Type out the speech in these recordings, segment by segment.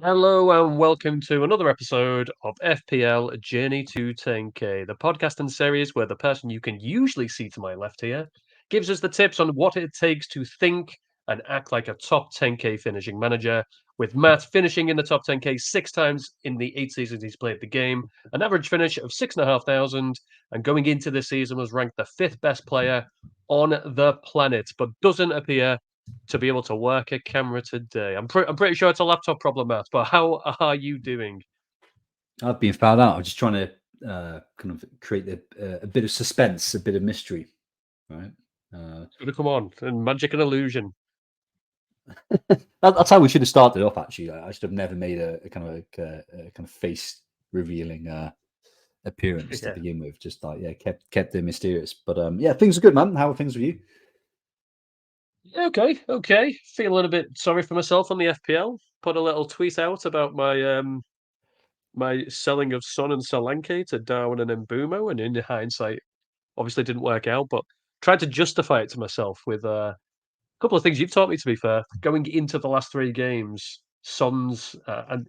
Hello and welcome to another episode of FPL Journey to 10K, the podcast and series where the person you can usually see to my left here gives us the tips on what it takes to think and act like a top 10K finishing manager. With Matt finishing in the top 10K 6 times in the 8 seasons he's played the game, an average finish of 6,500, and going into this season was ranked the fifth best player on the planet, but doesn't appear to be able to work a camera today. I'm pretty sure it's a laptop problem, Matt. But how are you doing? I've been found out. I'm just trying to kind of create a bit of suspense, a bit of mystery, right? Uh, It's gonna come on and magic and illusion. that's how we should have started off. Actually, I should have never made a kind of a kind of face revealing appearance to Yeah. begin with. Just like kept it mysterious. But yeah, things are good, man. How are things with you? Yeah, okay, okay. Feeling a bit sorry for myself on the FPL. Put a little tweet out about my selling of Son and Solanke to Darwin and Mbumo, and in hindsight, obviously didn't work out. But tried to justify it to myself with a couple of things you've taught me. To be fair, going into the last three games, Son's and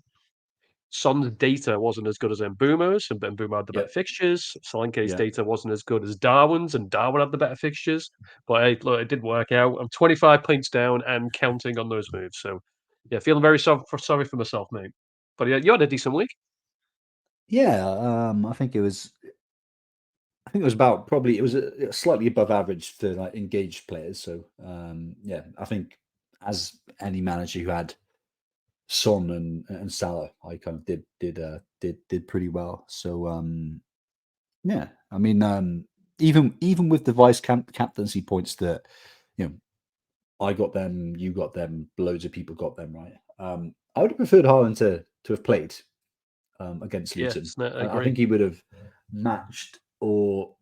Son's data wasn't as good as Mbumo's, and Mbumo had the better Yep. fixtures. Solanke's Yeah. data wasn't as good as Darwin's, and Darwin had the better fixtures. But hey, look, it didn't work out. I'm 25 points down and counting on those moves. So, yeah, feeling very sorry for myself, mate. But yeah, you had a decent week. Yeah. I think it was about probably it was slightly above average for like engaged players. So yeah, I think as any manager who had Son and Salah, I kind of did pretty well. So yeah, I mean, even with the vice captaincy points that you know I got them, you got them, loads of people got them right. I would have preferred Haaland to have played against Luton. Yes, no, I I agree. think he would have matched, or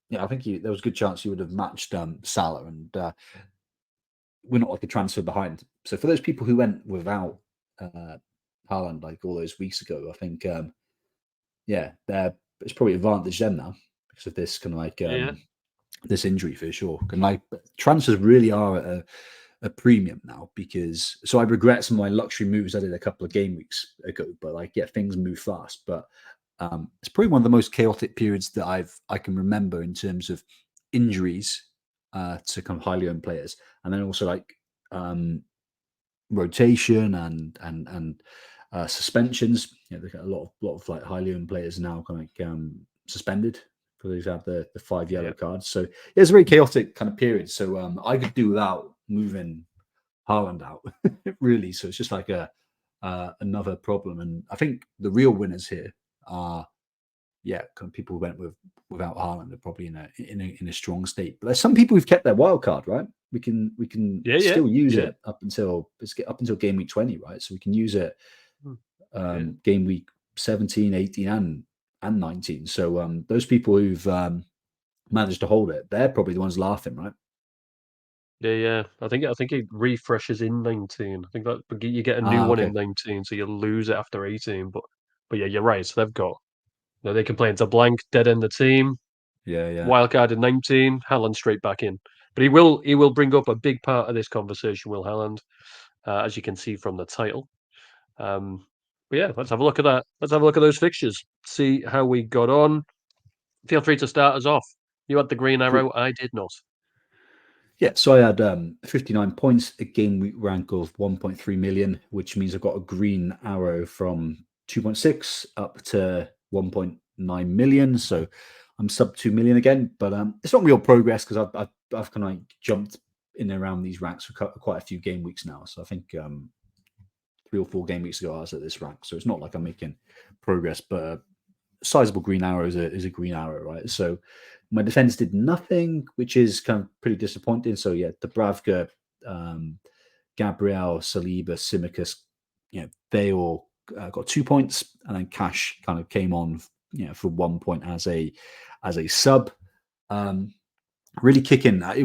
yeah, I think there was a good chance he would have matched Salah, and we're not like a transfer behind. So for those people who went without uh, Haaland like all those weeks ago, I think yeah, it's probably advantage them now because of this kind of like Yeah, this injury for sure. And like transfers really are at a premium now because so I regret some of my luxury moves I did a couple of game weeks ago, but like yeah, things move fast. But it's probably one of the most chaotic periods that I can remember in terms of injuries to kind of highly owned players, and then also like um, rotation and suspensions. You know, they've got a lot of like highly owned players now kind of like suspended for those who have the five yellow yeah, cards. So yeah, it's a very chaotic kind of period. So I could do without moving Haaland out, really. So it's just like a another problem. And I think the real winners here are yeah, kind of people who went without Haaland are probably in a strong state. But there's some people who've kept their wild card, right? We can yeah, yeah, still use yeah. it up until game week 20, right? So we can use it Hmm. Yeah. game week 17, 18, and 19. So those people who've managed to hold it, they're probably the ones laughing, right? Yeah, yeah. I think it refreshes in 19. I think that but you get a new Ah, one in okay. 19, so you lose it after 18. But yeah, you're right. So they've got they can play into blank, dead end the team, Yeah, yeah. wildcard in 19, Haaland straight back in. But he will bring up a big part of this conversation, Will Haaland, as you can see from the title. Um, but yeah, let's have a look at that. Let's have a look at those fixtures. See how we got on. Feel free to start us off. You had the green Cool. arrow. I did not. Yeah, so I had 59 points, a game week rank of 1.3 million, which means I've got a green arrow from 2.6 up to 1.9 million. So I'm sub 2 million again, but it's not real progress because I've kind of like jumped in and around these ranks for quite a few game weeks now. So I think 3 or 4 game weeks ago I was at this rank. So it's not like I'm making progress, but sizable green arrow is a green arrow, right? So my defense did nothing, which is kind of pretty disappointing. So yeah, Dubravka, um, Gabriel, Saliba, Simicus, they all got 2 points, and then Cash kind of came on, for 1 point as a sub. Um, really kicking. I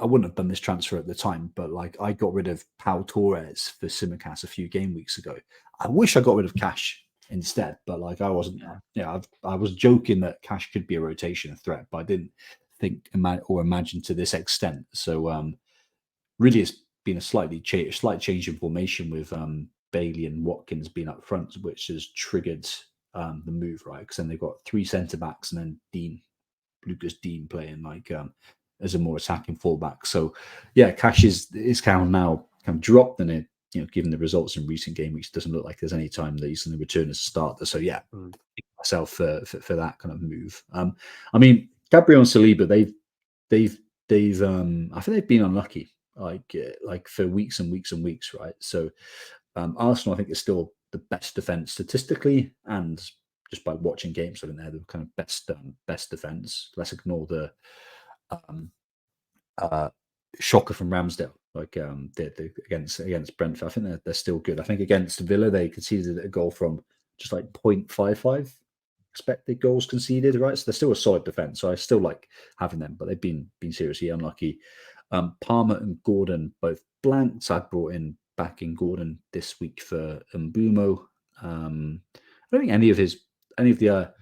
wouldn't have done this transfer at the time, but like I got rid of Pau Torres for Simicas a few game weeks ago. I wish I got rid of Cash instead, but like I wasn't. I was joking that Cash could be a rotation threat, but I didn't think or imagine to this extent. So really, it's been a slight change in formation with Bailey and Watkins being up front, which has triggered the move, right? Because then they've got 3 centre backs and then Lucas Dean playing as a more attacking fullback. So yeah, Cash is kind of now kind of dropped, and it, given the results in recent game weeks, doesn't look like there's any time that he's going to return as a starter. So yeah, myself for that kind of move. I mean, Gabriel and Saliba, they've I think they've been unlucky like for weeks and weeks and weeks, right? So Arsenal, I think, is still the best defense statistically, and just by watching games, I think they're the kind of best defense. Let's ignore the shocker from Ramsdale, against Brentford. I think they're still good. I think against Villa, they conceded a goal from just like 0.55 expected goals conceded, right? So they're still a solid defense. So I still like having them, but they've been seriously unlucky. Palmer and Gordon both blanked. I brought back in Gordon this week for Mbumo. I don't think any of the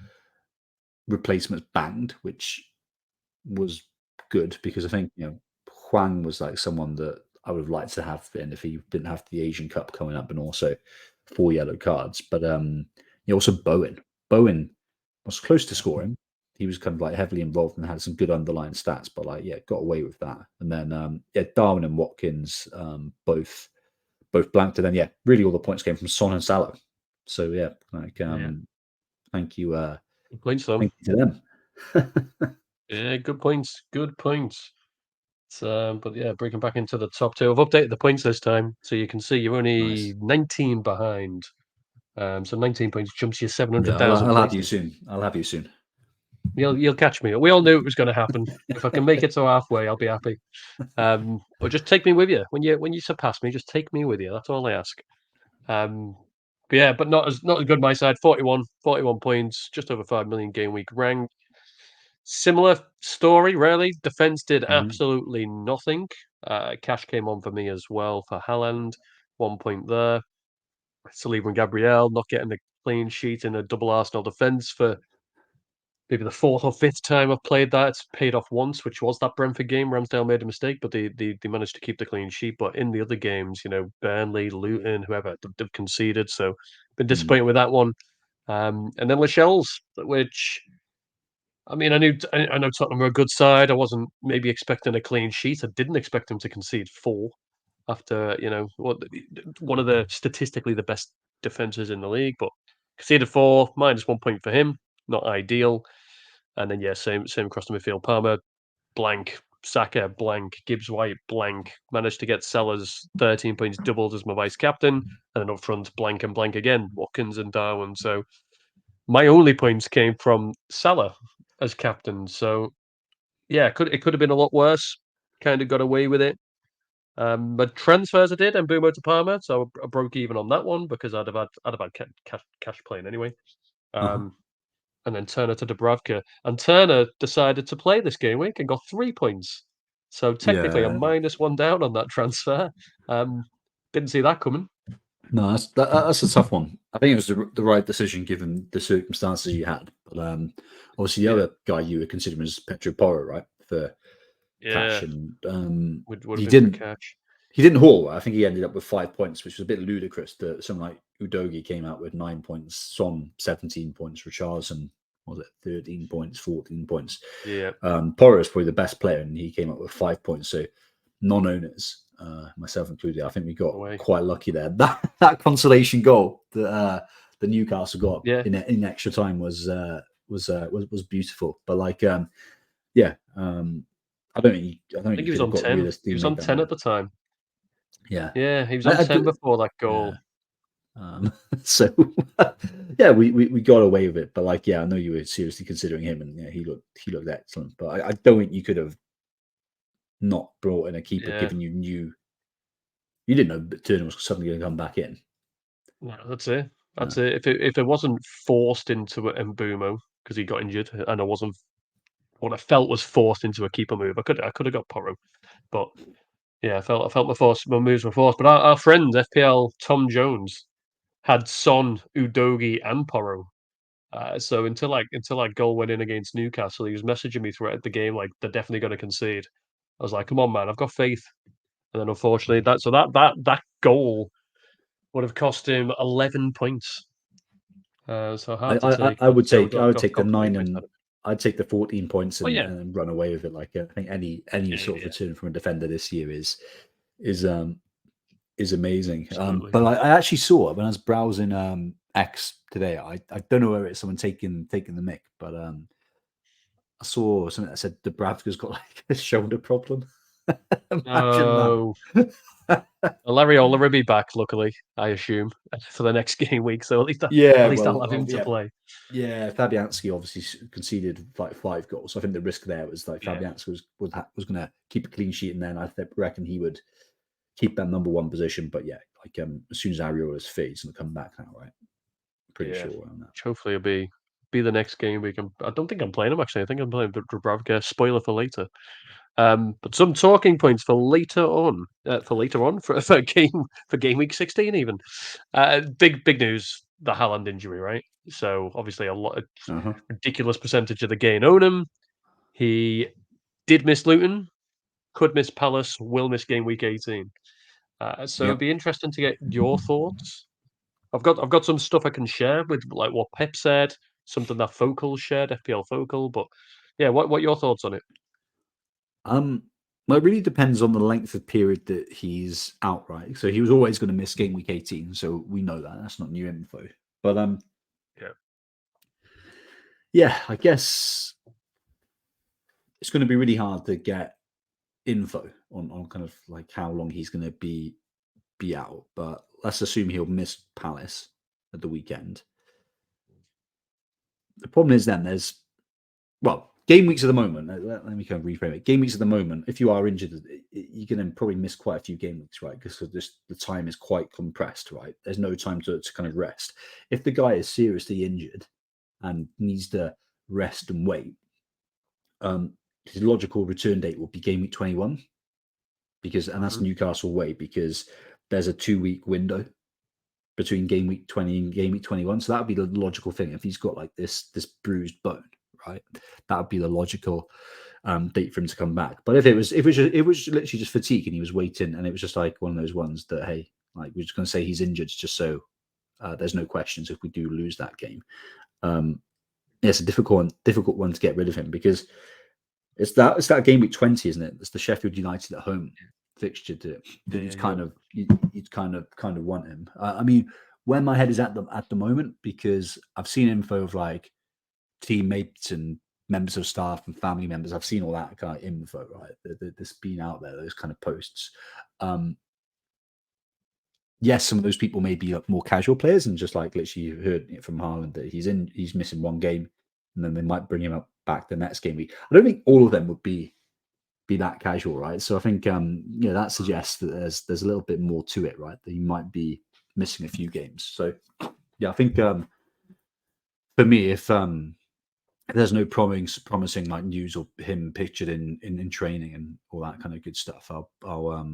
replacements banged, which was good, because I think Huang was like someone that I would have liked to have in if he didn't have the Asian Cup coming up and also 4 yellow cards. But also Bowen was close to scoring. He was kind of like heavily involved and had some good underlying stats, but got away with that. And then Darwin and Watkins both blanked, and then really all the points came from Son and Salah. So thank you. Good points, though. Thank you to them. Yeah, good points. Good points. But yeah, breaking back into the top 2. I've updated the points this time, so you can see you're only 19 behind. So 19 points jumps you 700,000 I'll have points. you soon. I'll have you soon. You'll catch me. We all knew it was going to happen. If I can make it to halfway, I'll be happy. But just take me with you when you surpass me. Just take me with you. That's all I ask. But not as good my side. 41 points, just over 5 million game week rank. Similar story, really. Defense did absolutely nothing. Cash came on for me as well for Haaland. 1 point there. Saliba and Gabriel not getting a clean sheet in a double Arsenal defense for maybe the 4th or 5th time I've played that. It's paid off once, which was that Brentford game. Ramsdale made a mistake, but they managed to keep the clean sheet. But in the other games, Burnley, Luton, whoever, they've conceded. So been disappointed with that one. And then Lascelles, which, I mean, I know Tottenham were a good side. I wasn't maybe expecting a clean sheet. I didn't expect them to concede 4 after, one of the statistically the best defenses in the league, but conceded 4, -1 point for him. Not ideal. And then same across the midfield. Palmer blank, Saka blank, Gibbs White blank. Managed to get Sellers 13 points doubled as my vice captain, and then up front blank and blank again, Watkins and Darwin. So my only points came from Salah as captain. So it could have been a lot worse. Kind of got away with it. But transfers I did, and Mbumo to Palmer, so I broke even on that one because I'd have had cash playing anyway. And then Turner to Dubravka. And Turner decided to play this game week and got 3 points. So technically a -1 down on that transfer. Didn't see that coming. No, that's a tough one. I think it was the right decision given the circumstances you had. But obviously the other guy you were considering was Petro Porro, right? For cash, and he didn't catch. He didn't haul. I think he ended up with 5 points, which was a bit ludicrous. That someone like Udogi came out with 9 points, Son 17 points, Richarlison was it 13 points, 14 points. Yeah. Porro is probably the best player, and he came up with 5 points. So non-owners, myself included, I think we got quite lucky there. That consolation goal that the Newcastle got in extra time was beautiful. But I don't think he was on 10. He was on 10 at the time. Yeah, he was on 10 before that goal. So we got away with it. But I know you were seriously considering him, and he looked excellent. But I don't think you could have not brought in a keeper given you didn't know Turner was suddenly going to come back in. No, that's it. If it wasn't forced into Mbumo because he got injured, and I wasn't what I felt was forced into a keeper move, I could have got Porro, but I felt my moves were forced. But our friend FPL Tom Jones had Son, Udogi, and Porro. So until goal went in against Newcastle, he was messaging me throughout the game like they're definitely going to concede. I was like, come on, man, I've got faith. And then unfortunately, that goal would have cost him 11 points. So hard to I, take, I but would still take I would take the got 20 nine points out and of it. I'd take the 14 points Oh yeah, and run away with it. Like I think any yeah, sort of yeah, return from a defender this year is um is amazing. absolutely. But I actually saw it when I was browsing X today. I don't know whether it's someone taking the mic, but I saw something that said Dubravka's got like a shoulder problem. Imagine No, that. Larry Ola will be back. Luckily, I assume for the next game week. So at Yeah, least I'll have well, him to yeah, play. yeah. Fabianski obviously conceded like 5 goals. So I think the risk there was like Yeah, Fabianski was going to keep a clean sheet, and then reckon he would keep that number one position. But yeah, like as soon as Ariola's fit, he's going to come back now, right? Pretty yeah. sure on that. Which hopefully will be the next game week. I don't think I'm playing him actually. I think I'm playing Dubravka. Spoiler for later. But some talking points for later on. For game week 16 even. Big news. The Haaland injury, right? So obviously a Uh-huh. ridiculous percentage of the game own him. He did miss Luton, could miss Palace, will miss game week 18. So it'd Yep. be interesting to get your thoughts. I've got some stuff I can share with like what Pep said, something that Focal shared, FPL Focal. But yeah, what are your thoughts on it? Um, well, it really depends on the length of period that he's out, right? So he was always going to miss game week 18, so we know that. That's not new info. But Yeah, yeah, I guess it's going to be really hard to get info on kind of like how long he's going to be out. But let's assume he'll miss Palace at the weekend. The problem is then there's game weeks at the moment. Let me kind of reframe it. Game weeks at the moment. If you are injured, you're going to probably miss quite a few game weeks, right? Because the time is quite compressed, right? There's no time to kind of rest. If the guy is seriously injured and needs to rest and wait, his logical return date will be game week 21 and that's hmm Newcastle way because there's a 2 week window between game week 20 and game week 21. So that would be the logical thing. If he's got like this bruised bone, right? That would be the logical date for him to come back. But if it was literally just fatigue and he was waiting and it was just like one of those ones that, hey, like we're just going to say he's injured just so there's no questions if we do lose that game. It's a difficult one to get rid of him because it's that game week 20, isn't it? It's the Sheffield United at home fixture that yeah, you'd yeah. you'd kind of want him. I mean, where my head is at the moment, because I've seen info of like teammates and members of staff and family members. I've seen all that kind of info, right? That's been out there, those kind of posts. Yes, some of those people may be more casual players and just like literally you heard it from Haaland that he's missing one game and then they might bring him up back the next game week. I don't think all of them would be that casual, right? So I think that suggests that there's a little bit more to it, right? That you might be missing a few games. So yeah, I think for me, if there's no promising like news or him pictured in training and all that kind of good stuff, I'll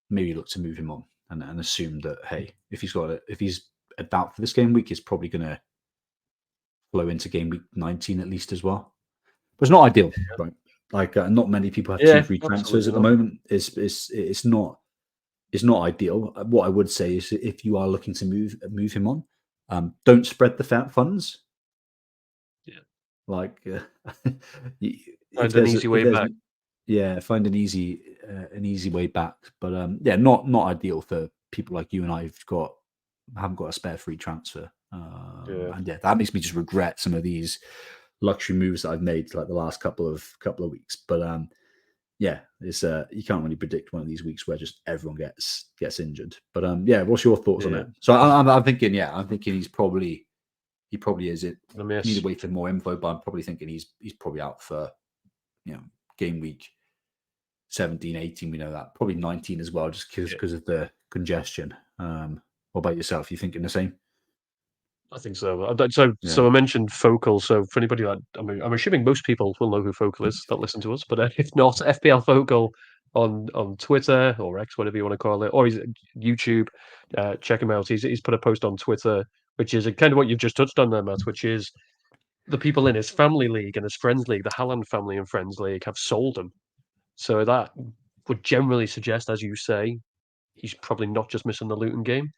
maybe look to move him on and assume that hey, if he's a doubt for this game week, he's probably going to flow into game week 19 at least as well. But it's not ideal, right? Like not many people have two Yeah, free transfers absolutely at the not. moment. It's not ideal. What I would say is if you are looking to move him on, don't spread the funds. Yeah, Like if find an there's easy way if there's back. find an easy way back. But yeah, not ideal for people like you and I who've haven't got a spare free transfer. Yeah, And yeah, that makes me just regret some of these luxury moves that I've made like the last couple of weeks. But yeah, it's you can't really predict one of these weeks where just everyone gets injured. But yeah, what's your thoughts on yeah. it? So I'm thinking, he probably is it. The Need to miss. wait for more info, but I'm probably thinking he's probably out for game week 17, 18. We know that probably 19 as well, just Yeah. because of the congestion. What about yourself? You thinking the same? I think so. So Yeah. I mentioned Focal. So for anybody that I'm assuming most people will know who Focal is that listen to us, but if not, FPL Focal on Twitter or X, whatever you want to call it, or he's YouTube. Check him out. He's put a post on Twitter, which is kind of what you've just touched on there, Matt, which is the people in his family league and his friends league, the Haaland family and friends league, have sold him. So that would generally suggest, as you say, he's probably not just missing the Luton game.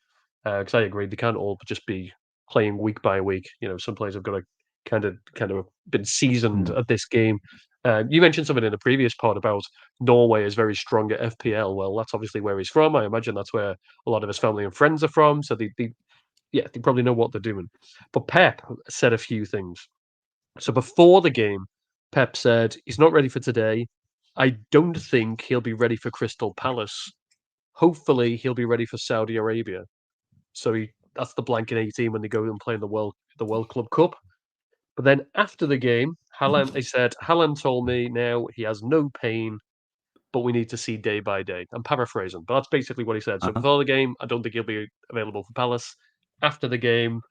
Because I agree, they can't all just be playing week by week. Some players have got to kind of been seasoned Mm. at this game. You mentioned something in the previous pod about Norway is very strong at FPL. Well, that's obviously where he's from. I imagine that's where a lot of his family and friends are from. So they probably know what they're doing. But Pep said a few things. So before the game, Pep said he's not ready for today. I don't think he'll be ready for Crystal Palace. Hopefully, he'll be ready for Saudi Arabia. So that's the blank in 18 when they go and play in the World Club Cup. But then after the game, he said, Haaland told me now he has no pain, but we need to see day by day. I'm paraphrasing, but that's basically what he said. So Uh-huh. before the game, I don't think he'll be available for Palace. After the game,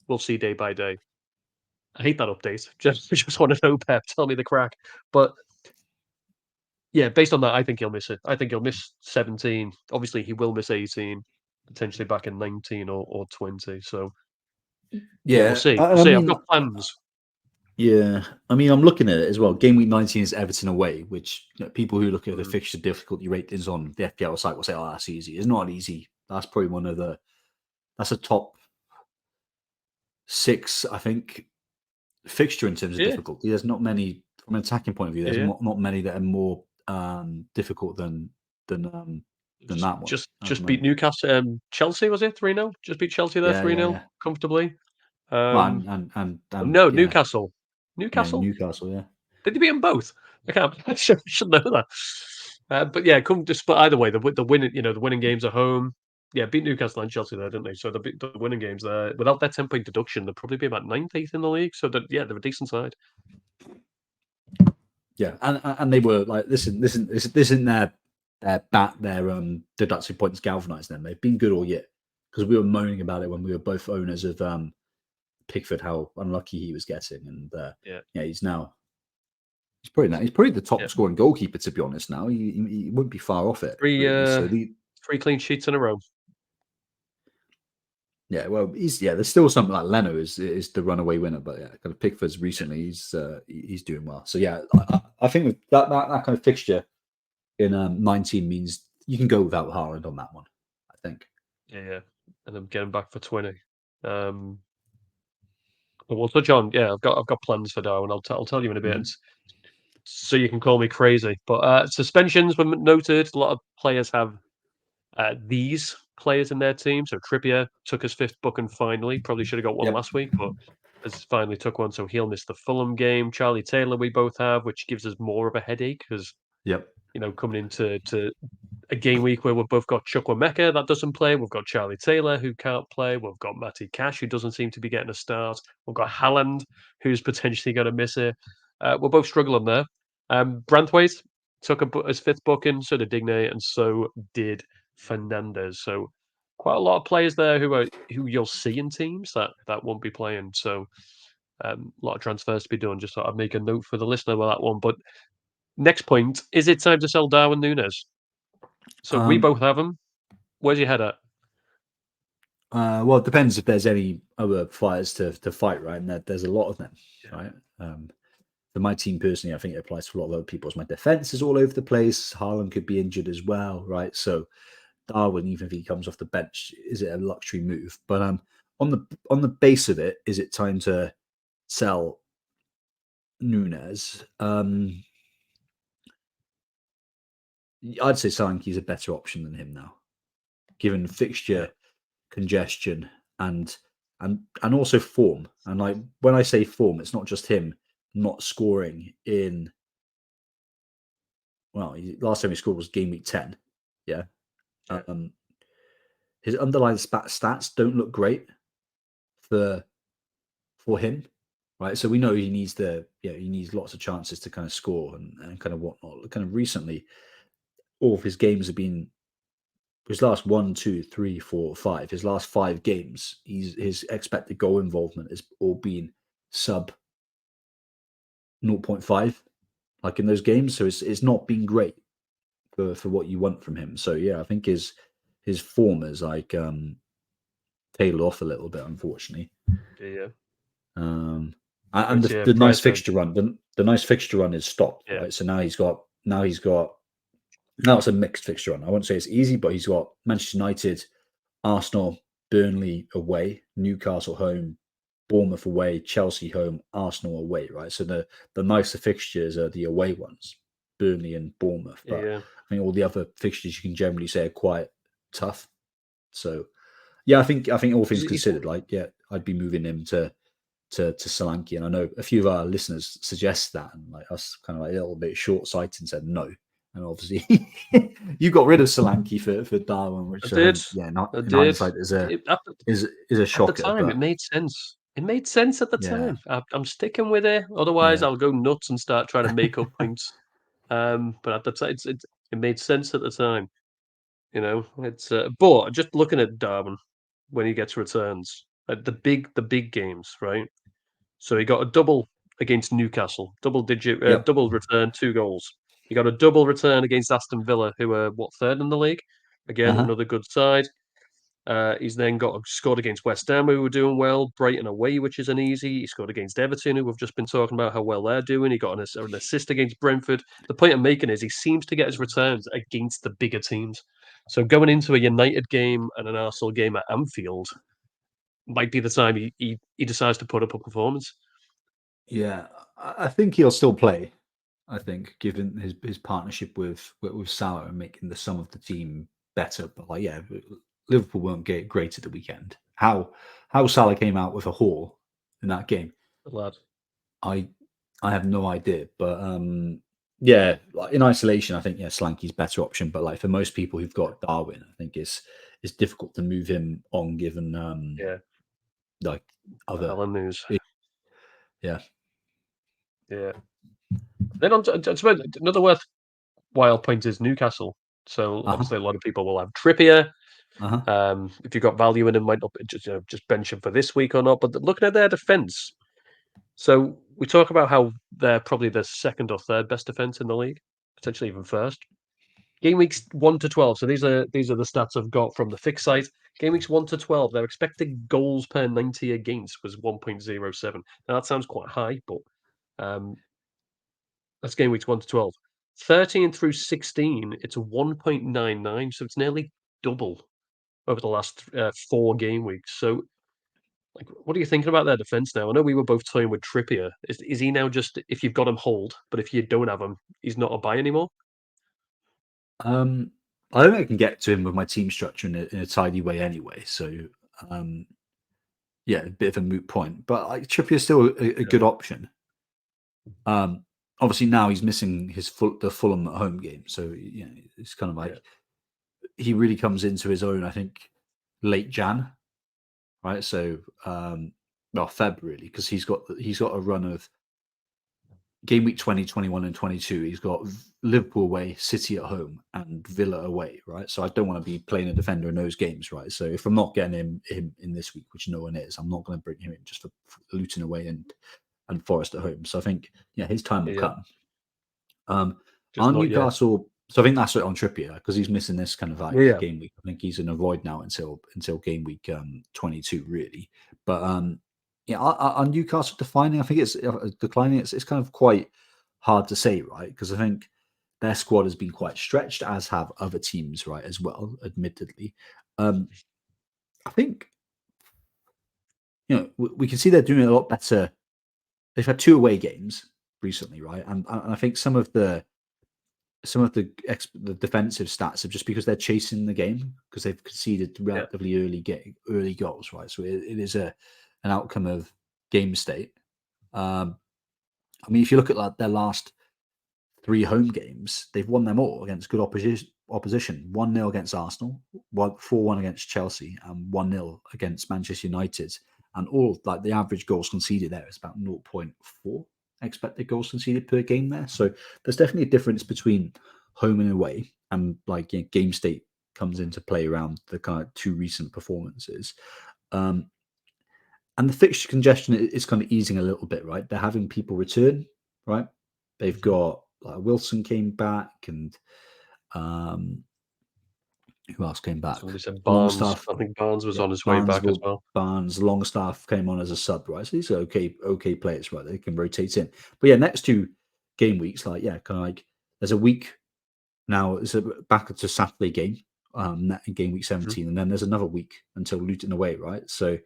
we'll see day by day. I hate that update. Just want to know, Pep. Tell me the crack. But yeah, based on that, I think he'll miss it. I think he'll miss 17. Obviously, he will miss 18, potentially back in 19 or 20. So yeah, we'll Yeah, see. We'll I see. I've mean, got plans. yeah, I mean, I'm looking at it as well. Game week 19 is Everton away, which people who look at the Mm. fixture difficulty ratings on the FPL site will say, "Oh, that's easy." It's not easy. That's probably that's a top 6, I think, fixture in terms of Yeah, difficulty. There's not many from an attacking point of view. There's yeah. not many that are more difficult than that one at the Just beat moment. Newcastle. Chelsea was it 3-0? Just beat Chelsea there Yeah, 3-0 yeah. comfortably. Well, Um, and no, yeah, Newcastle. yeah, Newcastle. Newcastle, yeah. Did they beat them both? I can't. I should know that. But yeah, but either way, the winning the winning games at home. Yeah, beat Newcastle and Chelsea there, didn't they? So the winning games there, without their 10-point deduction, they'd probably be about 9th, 8th in the league. So they're a decent side. Yeah, and they were like, listen, this isn't their deductive points galvanized them. They've been good all year because we were moaning about it when we were both owners of Pickford, how unlucky he was getting, and Yeah, yeah, he's probably the top yeah. scoring goalkeeper, to be honest. Now he wouldn't be far off it, Three really. uh, So three clean sheets in a row. yeah, well, there's still something like Leno is the runaway winner, but yeah, kind of Pickford's recently he's doing well. So yeah, I think with that kind of fixture in 19 means you can go without Haaland on that one. I think. Yeah, and I'm getting back for 20. But we'll touch on. Yeah, I've got plans for Darwin. I'll tell you in a bit, Mhm. and so you can call me crazy. But suspensions were noted. A lot of players have these players in their team. So Trippier took his 5th booking finally. Probably should have got one Yep. last week, but has finally took one. So he'll miss the Fulham game. Charlie Taylor, we both have, which gives us more of a headache because Yep. coming into a game week where we've both got Chukwuemeka that doesn't play. We've got Charlie Taylor who can't play. We've got Matty Cash who doesn't seem to be getting a start. We've got Haaland who's potentially going to miss it. We're both struggling there. Branthwaite took his 5th booking, so did Digne, and so did Fernandez. So quite a lot of players there who you'll see in teams that won't be playing. So a lot of transfers to be done. Just thought I'd make a note for the listener with that one. But next point, is it time to sell Darwin Núñez? So we Um, both have him. Where's your head at? well, it depends if there's any other fighters to fight, right? And there's a lot of them, Yeah. right? For my team personally, I think it applies to a lot of other people's. My defense is all over the place. Haaland could be injured as well, right? So Darwin, even if he comes off the bench, is it a luxury move? But on the base of it, is it time to sell Núñez? I'd say Solanke's a better option than him now, given Yeah. fixture congestion and also form. And like when I say form, it's not just him not scoring in. Well, last time he scored was game week 10. Yeah. Yeah. His underlying stats don't look great for him, right? So we know he needs he needs lots of chances to kind of score and kind of whatnot. Kind of recently, all of his games have been his last 1, 2, 3, 4, 5. His last 5 games, his expected goal involvement has all been sub 0.5, like in those games. So it's not been great for what you want from him. So yeah, I think his form is like tailed off a little bit, unfortunately. Yeah. And But yeah, the prior nice to fixture run, the nice fixture run is stopped, yeah, right? So now it's a mixed fixture run. I won't say it's easy, but he's got Manchester United, Arsenal, Burnley away, Newcastle home, Bournemouth away, Chelsea home, Arsenal away, right? So the nicer fixtures are the away ones, Burnley and Bournemouth. But Yeah. I think all the other fixtures you can generally say are quite tough. So yeah, I think all things considered, like I'd be moving him to Solanke, and I know a few of our listeners suggest that, and like us, kind of like a little bit short sighted and said no. And obviously, you got rid of Solanke for Darwin, I which I did. think, yeah, I in did. hindsight is a It, at, the, is a at the shocker. time, it But made sense. It made sense at the yeah, time. I'm sticking with it. Otherwise, yeah, I'll go nuts and start trying to make up points. But at the time, it made sense at the time. It's but just looking at Darwin when he gets returns, like the big games, right? So he got a double against Newcastle, yep, double return, 2 goals. He got a double return against Aston Villa, who are what, third in the league. Again, uh-huh. another good side. He's then scored against West Ham, who were doing well. Brighton away, which isn't easy. He scored against Everton, who we've just been talking about how well they're doing. He got an assist against Brentford. The point I'm making is he seems to get his returns against the bigger teams. So going into a United game and an Arsenal game at Anfield might be the time he decides to put up a performance. Yeah, I think he'll still play. I think, given his partnership with Salah and making the sum of the team better. But like, yeah, Liverpool weren't great at the weekend. How Salah came out with a haul in that game, Lad. I I have no idea. But yeah, like in isolation, I think Slanky's better option. But like for most people who've got Darwin, I think it's difficult to move him on given Yeah, like the other Haaland news. yeah. Yeah. Then on to suppose another worthwhile point is Newcastle. So Uh-huh. obviously a lot of people will have Trippier. Uh-huh. If you've got value in him, might not just bench him for this week or not. But looking at their defense, so we talk about how they're probably the second or third best defense in the league, potentially even first. Game weeks 1 to 12. So these are the stats I've got from the fixed site. Game weeks 1 to 12, their expected goals per 90 against was 1.07. Now that sounds quite high, but um, that's game weeks 1 to 12. 13 through 16, it's a 1.99, so it's nearly double over the last 4 game weeks. So, like, what are you thinking about their defense now? I know we were both toying with Trippier. Is he now just, if you've got him, hold, but if you don't have him, he's not a buy anymore? Um, I don't think I can get to him with my team structure in a tidy way anyway. So, um, yeah, a bit of a moot point. But like Trippier's still a Yeah, good option. Obviously now he's missing the Fulham at home game, so it's kind of yeah, like he really comes into his own. I think late Jan, right? So, well, Feb really, because he's got a run of game week 20, 21, and 22. He's got Liverpool away, City at home, and Villa away, right? So I don't want to be playing a defender in those games, right? So if I'm not getting him in this week, which no one is, I'm not going to bring him in just for Luton away and Forest at home. So I think his time will yeah. come. Just On not yet. Newcastle, so I think that's it on Trippier because he's missing this kind of like Yeah, game week. I think he's in a void now until game week 22 really. But yeah, on Newcastle defining, I think it's declining. It's kind of quite hard to say, right? Because I think their squad has been quite stretched, as have other teams, right, as well. Admittedly, um, I think we can see they're doing a lot better. They've had 2 away games recently, right? And I think some of the defensive stats are just because they're chasing the game because they've conceded yeah. relatively early goals, right? So it is an outcome of game state. Um, I mean, if you look at like their last 3 home games, they've won them all against good opposition. 1-0 against Arsenal, 4-1 against Chelsea, and 1-0 against Manchester United. And all like the average goals conceded there is about 0.4 expected goals conceded per game there. So there's definitely a difference between home and away, and like game state comes into play around the kind of 2 recent performances. Um, and the fixture congestion is kind of easing a little bit, right? They're having people return, right? They've Mhm. got like Wilson came back, and um, who else came back? Somebody said Barnes. Longstaff, I think Barnes was yeah, on his way back as well. Barnes, Longstaff came on as a sub, right? So these are okay players, right? They can rotate in. But yeah, next 2 game weeks, like kind of like there's a week now. It's back to Saturday game in game week 17, and then there's another week until Luton away, right? So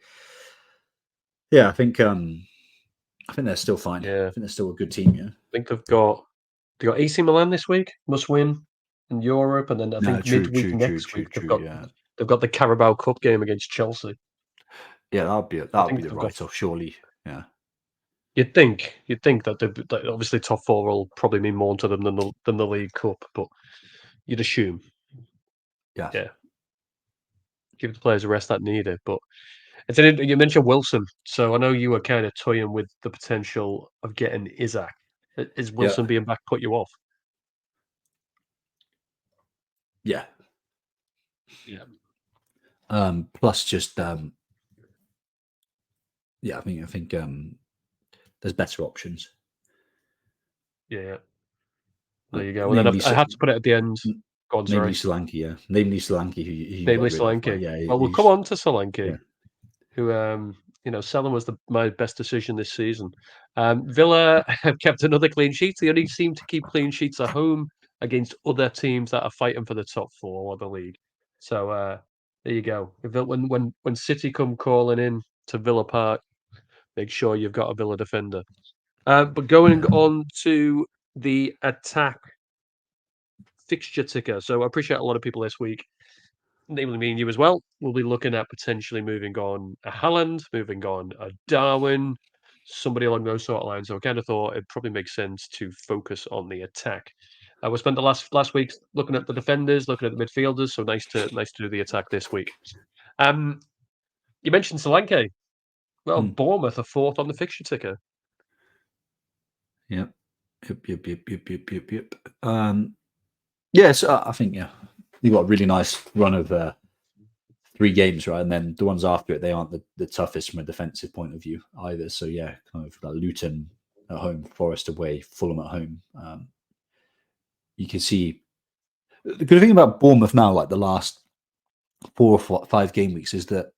yeah, I think they're still fine. Yeah. I think they're still a good team. Yeah. I think they've got AC Milan this week, must win in Europe, and then I think midweek next week they've got the Carabao Cup game against Chelsea. Yeah, that'll be the write-off, surely. Yeah. You'd think that obviously top four will probably mean more to them than the League Cup, but you'd assume. Yeah. Give the players a rest that need it. But you mentioned Wilson, so I know you were kind of toying with the potential of getting Isaac. Is Wilson being back put you off? Yeah. Yeah. Plus, just I think there's better options. Yeah. There you go. And then I had to put it at the end. Go on, namely Solanke, yeah. Namely Solanke, who you got rid of. Right? Yeah, well, we'll come on to Solanke, who selling was my best decision this season. Villa have kept another clean sheet. They only seem to keep clean sheets at home against other teams that are fighting for the top four of the league. So there you go. When City come calling in to Villa Park, make sure you've got a Villa defender. But going on to the attack fixture ticker. So I appreciate a lot of people this week, namely me and you as well, we'll be looking at potentially moving on a Haaland, moving on a Darwin, somebody along those sort of lines. So I kind of thought it probably makes sense to focus on the attack. We spent the last week looking at the defenders, looking at the midfielders. So nice to do the attack this week. You mentioned Solanke. Well, Bournemouth are fourth on the fixture ticker. Yep. Yes, I think you've got a really nice run of 3 games, right? And then the ones after it, they aren't the toughest from a defensive point of view either. So yeah, kind of like Luton at home, Forest away, Fulham at home. You can see the good thing about Bournemouth now, like the last 4 or 5 game weeks, is that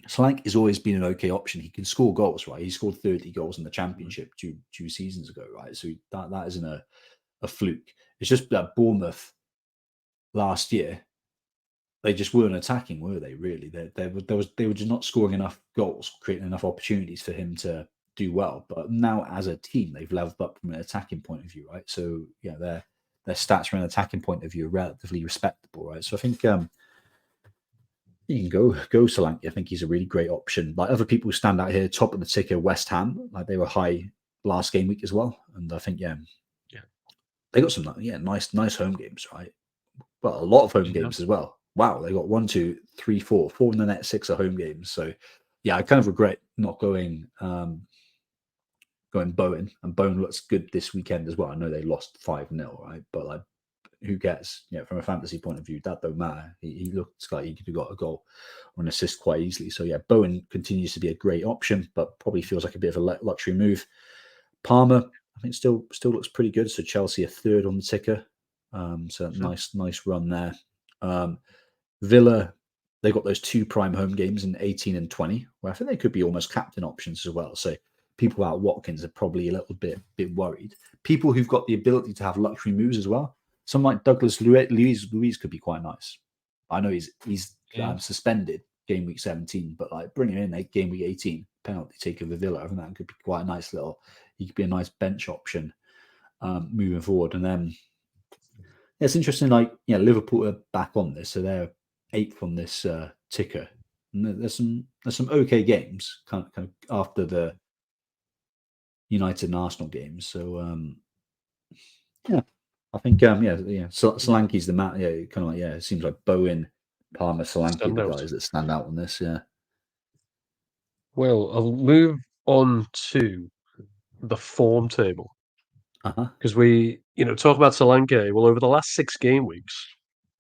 Solanke has always been an okay option. He can score goals, right? He scored 30 goals in the Championship 2 seasons ago, right? So that isn't a fluke. It's just that Bournemouth last year, they just weren't attacking, were they? Really, they were just not scoring enough goals, creating enough opportunities for him to do well. But now, as a team, they've leveled up from an attacking point of view, right? So yeah, their stats from an attacking point of view are relatively respectable, right? So I think you can go Solanke. I think he's a really great option. Like other people stand out here, top of the ticker, West Ham. Like they were high last game week as well, and I think they got some nice home games, right? Well, a lot of home games as well. Wow, they got 1, 2, 3, 4 in the next 6 are home games. So yeah, I kind of regret not going Bowen, and Bowen looks good this weekend as well. I know they lost 5-0, right? But like, who cares? From a fantasy point of view, that don't matter. He looks like he could have got a goal or an assist quite easily. So yeah, Bowen continues to be a great option, but probably feels like a bit of a luxury move. Palmer, I think still looks pretty good. So Chelsea are third on the ticker. So nice run there. Villa, they got those 2 prime home games in 18 and 20, where I think they could be almost captain options as well. So people out Watkins are probably a little bit worried. People who've got the ability to have luxury moves as well. Someone like Douglas Luiz could be quite nice. I know he's suspended game week 17, but like bringing him in game week 18, penalty taker for Villa, I think that could be quite a nice he could be a nice bench option moving forward. And then it's interesting, Liverpool are back on this, so they're 8th on this ticker. And there's some okay games kind of after the United and Arsenal games. So I think Solanke's the man. Yeah, kind of it seems like Bowen, Palmer, Solanke are the guys that stand out on this. Yeah. Well, I'll move on to the form table. Because we, talk about Solanke. Well, over the last 6 game weeks,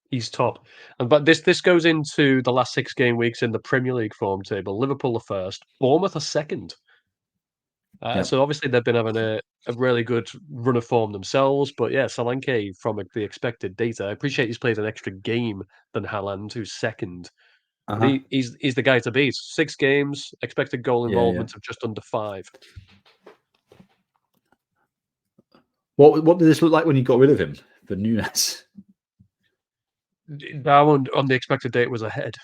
he's top. But this goes into the last 6 game weeks in the Premier League form table. Liverpool are first, Bournemouth are second. So obviously they've been having a really good run of form themselves. But yeah, Solanke, from the expected data, I appreciate he's played an extra game than Haaland, who's second. But he's the guy to beat. 6 games, expected goal involvement of just under 5. What did this look like when you got rid of him for Nunes? Darwin on the expected date was ahead,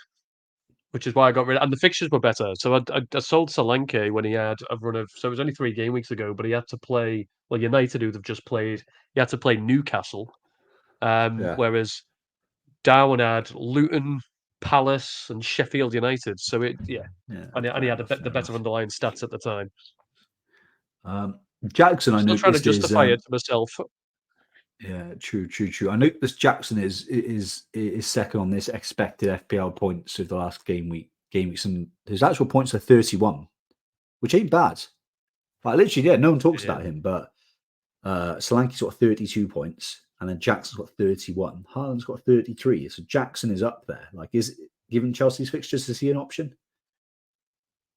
which is why I got rid of, and the fixtures were better. So I sold Solanke when he had a run of, so it was only 3 game weeks ago, but he had to play, well, United, who they've just played, he had to play Newcastle, Yeah, whereas Darwin had Luton, Palace, and Sheffield United. So yeah, and he fair had enough, the fair better enough. underlying stats at the time. Jackson, I'm I still trying to noticed is justify it to myself. yeah, true, true, true. I noticed Jackson is second on this expected FPL points of the last game weeks, and his actual points are 31, which ain't bad. Like literally, yeah, no one talks Yeah. about him, but Solanke's got 32 points, and then Jackson's got 31. Haaland's got 33. So Jackson is up there. Like, is given Chelsea's fixtures, is he an option?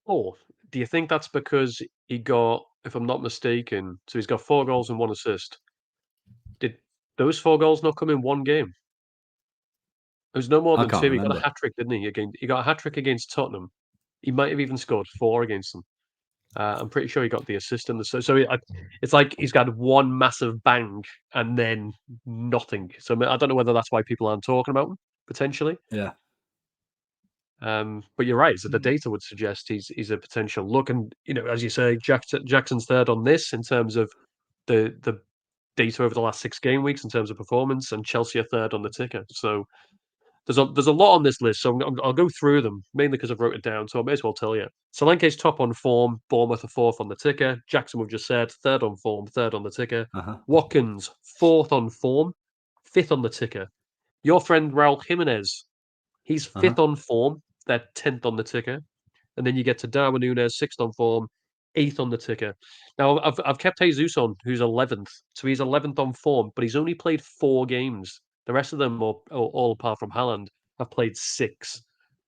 Or do you think that's because he got, if I'm not mistaken, so he's got 4 goals and 1 assist? Did those 4 goals not come in one game? It was no more I than can't two. He got a remember. hat trick, didn't he? He got a hat trick against Tottenham. He might have even scored 4 against them. I'm pretty sure he got the assist in the it's like he's got one massive bang and then nothing. So I don't know whether that's why people aren't talking about him potentially. Yeah. But you're right. So the data would suggest he's a potential look, and as you say, Jackson's third on this in terms of the data over the last 6 game weeks in terms of performance, and Chelsea are third on the ticker. So there's a lot on this list. So I'll go through them mainly because I've wrote it down. So I may as well tell you. Solanke's top on form. Bournemouth are fourth on the ticker. Jackson, we've just said, third on form, third on the ticker. Uh-huh. Watkins, fourth on form, fifth on the ticker. Your friend Raul Jimenez, he's Uh-huh. fifth on form. They're 10th on the ticker. And then you get to Darwin Núñez, sixth on form, eighth on the ticker. Now I've kept Jesus on, who's 11th, so he's 11th on form, but he's only played 4 games. The rest of them, all apart from Haaland, have played 6,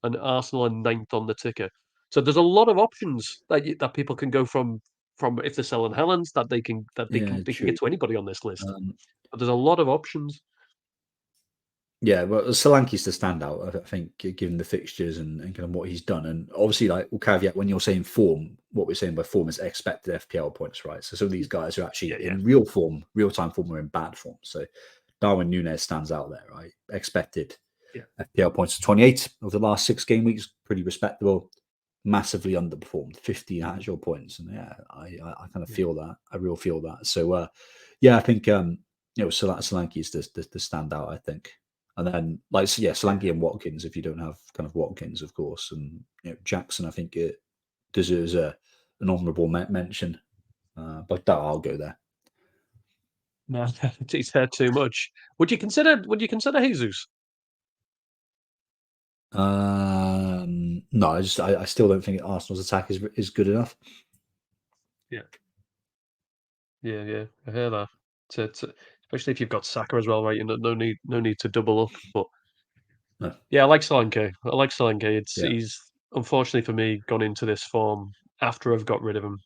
and Arsenal are ninth on the ticker. So there's a lot of options that people can go from if they're selling Haaland that Yeah, they can get true. to anybody on this list. Um, But there's a lot of options. yeah, well, Solanke's the standout, I think, given the fixtures and kind of what he's done. And obviously, like, we'll caveat when you're saying form, what we're saying by form is expected FPL points, right? So some of these guys are Yeah, actually yeah, in real form, real time form, or in bad form. So Darwin Núñez stands out there, right? Expected yeah, FPL points of 28 of the last 6 game weeks, pretty respectable. Massively underperformed, 15 actual points, and yeah, I kind of yeah, feel that. I real feel that. So yeah, I think Solanke is the standout, I think. And then yeah, Solanke yeah. and Watkins, if you don't have kind of Watkins, of course, and Jackson, I think it deserves an honourable mention. But I'll go there. No, he's had too much. Would you consider Jesus? No, I still don't think Arsenal's attack is good enough. Yeah. Yeah, yeah, I hear that. Especially if you've got Saka as well, right? No need to double up. But No. yeah, I like Solanke. I like Solanke. Yeah. He's unfortunately for me gone into this form after I've got rid of him.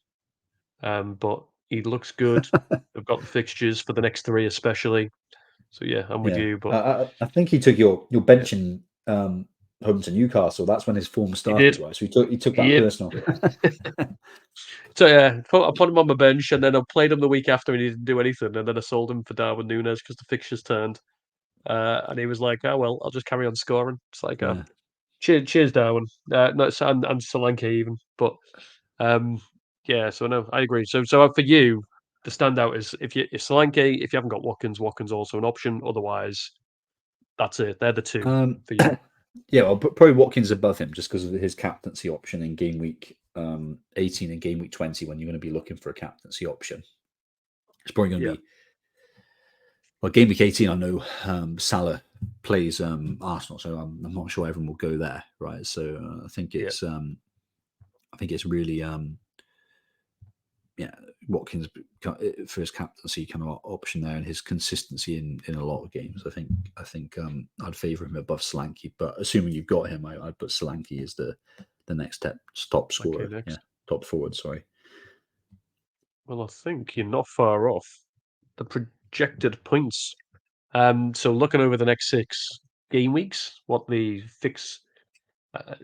But he looks good. I've got the fixtures for the next 3 especially. So yeah, I'm with Yeah, you. But I think he took your yeah, benching home to Newcastle. That's when his form he started, did. right? So he took that Yep. personal. So yeah, I put him on my bench, and then I played him the week after, and he didn't do anything. And then I sold him for Darwin Núñez because the fixtures turned. And he was like, "Oh well, I'll just carry on scoring." It's like, Yeah. cheers, Darwin. No, and Solanke even, but um, yeah. So no, I agree. So for you, the standout is if Solanke, if you haven't got Watkins, Watkins also an option. Otherwise, that's it. They're the two Um, for you. yeah, well, probably Watkins above him just because of his captaincy option in game week 18 and game week 20 when you're going to be looking for a captaincy option. It's probably going to Yeah, be well, game week 18. I know Salah plays Arsenal, so I'm not sure everyone will go there, right? So I think yeah, it's really yeah, Watkins for his captaincy kind of option there and his consistency in a lot of games. I think I'd favour him above Solanke, but assuming you've got him, I'd put Solanke as the next top Solanke scorer. Yeah, next. top forward. Sorry. Well, I think you're not far off the projected points. So looking over the next 6 game weeks, what the uh,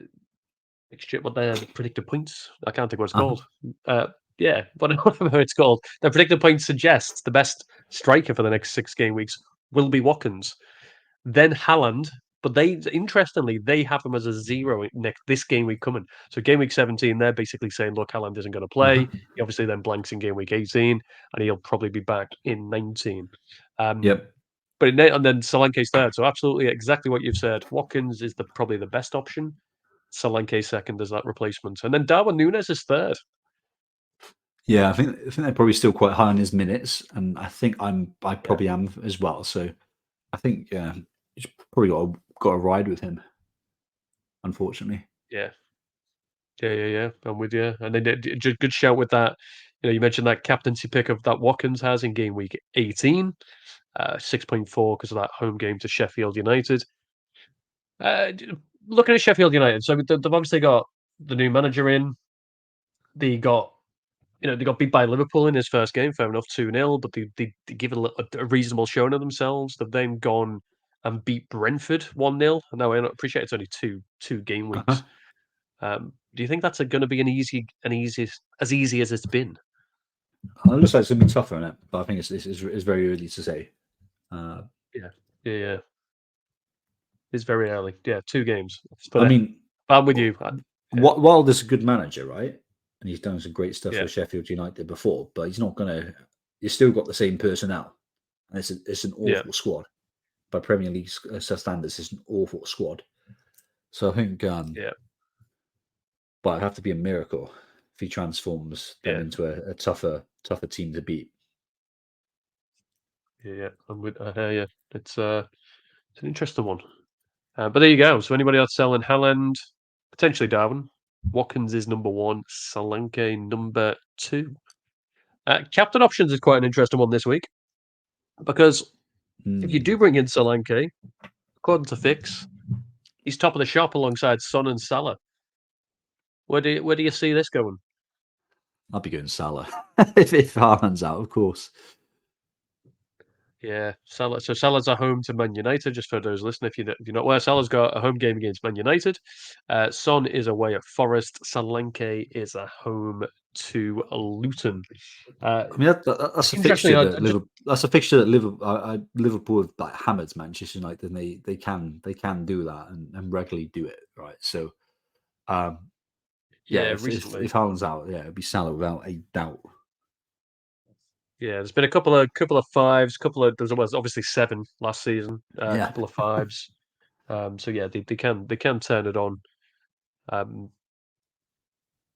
fixture, what the predicted points? I can't think what it's Uh-huh. called. Uh, yeah, whatever it's called. The predicted points suggests the best striker for the next 6 game weeks will be Watkins, then Haaland, But interestingly, they have him as a 0 this game week coming. So game week 17, they're basically saying, look, Haaland isn't going to play. He obviously then blanks in game week 18, and he'll probably be back in 19. Yep. But and then Solanke's third. So absolutely exactly what you've said. Watkins is probably the best option. Solanke second as that replacement. And then Darwin Núñez is third. Yeah, I think they're probably still quite high on his minutes, and I think I probably am as well. So I think he's probably got a ride with him, unfortunately. Yeah. I'm with you. And then good shout with that. You mentioned that captaincy pick of that Watkins has in game week 18, 6.4 because of that home game to Sheffield United. Looking at Sheffield United, so they've obviously got the new manager in. They got they got beat by Liverpool in his first game, fair enough, 2-0, but they give a reasonable showing of themselves. They've then gone and beat Brentford 1-0. Now, I appreciate it's only two game weeks. Do you think that's going to be as easy as it's been? It looks like it's going to be tougher on it, but I think it's very early to say. Yeah. It's very early. Yeah, 2 games. I mean, I'm with you. Wilder's a good manager, right? And he's done some great stuff Yeah. for Sheffield United before, but he's not going to. He's still got the same personnel, and it's an awful squad. By Premier League standards, it's an awful squad. So I think, but it'd have to be a miracle if he transforms them into a tougher team to beat. Yeah, I'm with. Yeah, it's an interesting one. But there you go. So anybody else selling Haaland, potentially Darwin. Watkins is number 1. Solanke number 2. Captain options is quite an interesting one this week because if you do bring in Solanke, according to Fix, he's top of the shop alongside Son and Salah. Where do you see this going? I'll be going Salah if Haaland's out, of course. Yeah, Salah. So Salah's at home to Man United. Just for those listening, if you're not aware, Salah's got a home game against Man United. Son is away at Forest. Solanke is at home to Luton. I mean, that's a fixture that Liverpool. That's a fixture that Liverpool have like hammered Manchester United, and they can do that and regularly do it, right? So, if Haaland's out, it'd be Salah without a doubt. Yeah, there's been a couple of 5s, there was obviously 7 last season, a couple of 5s. So yeah, they can turn it on.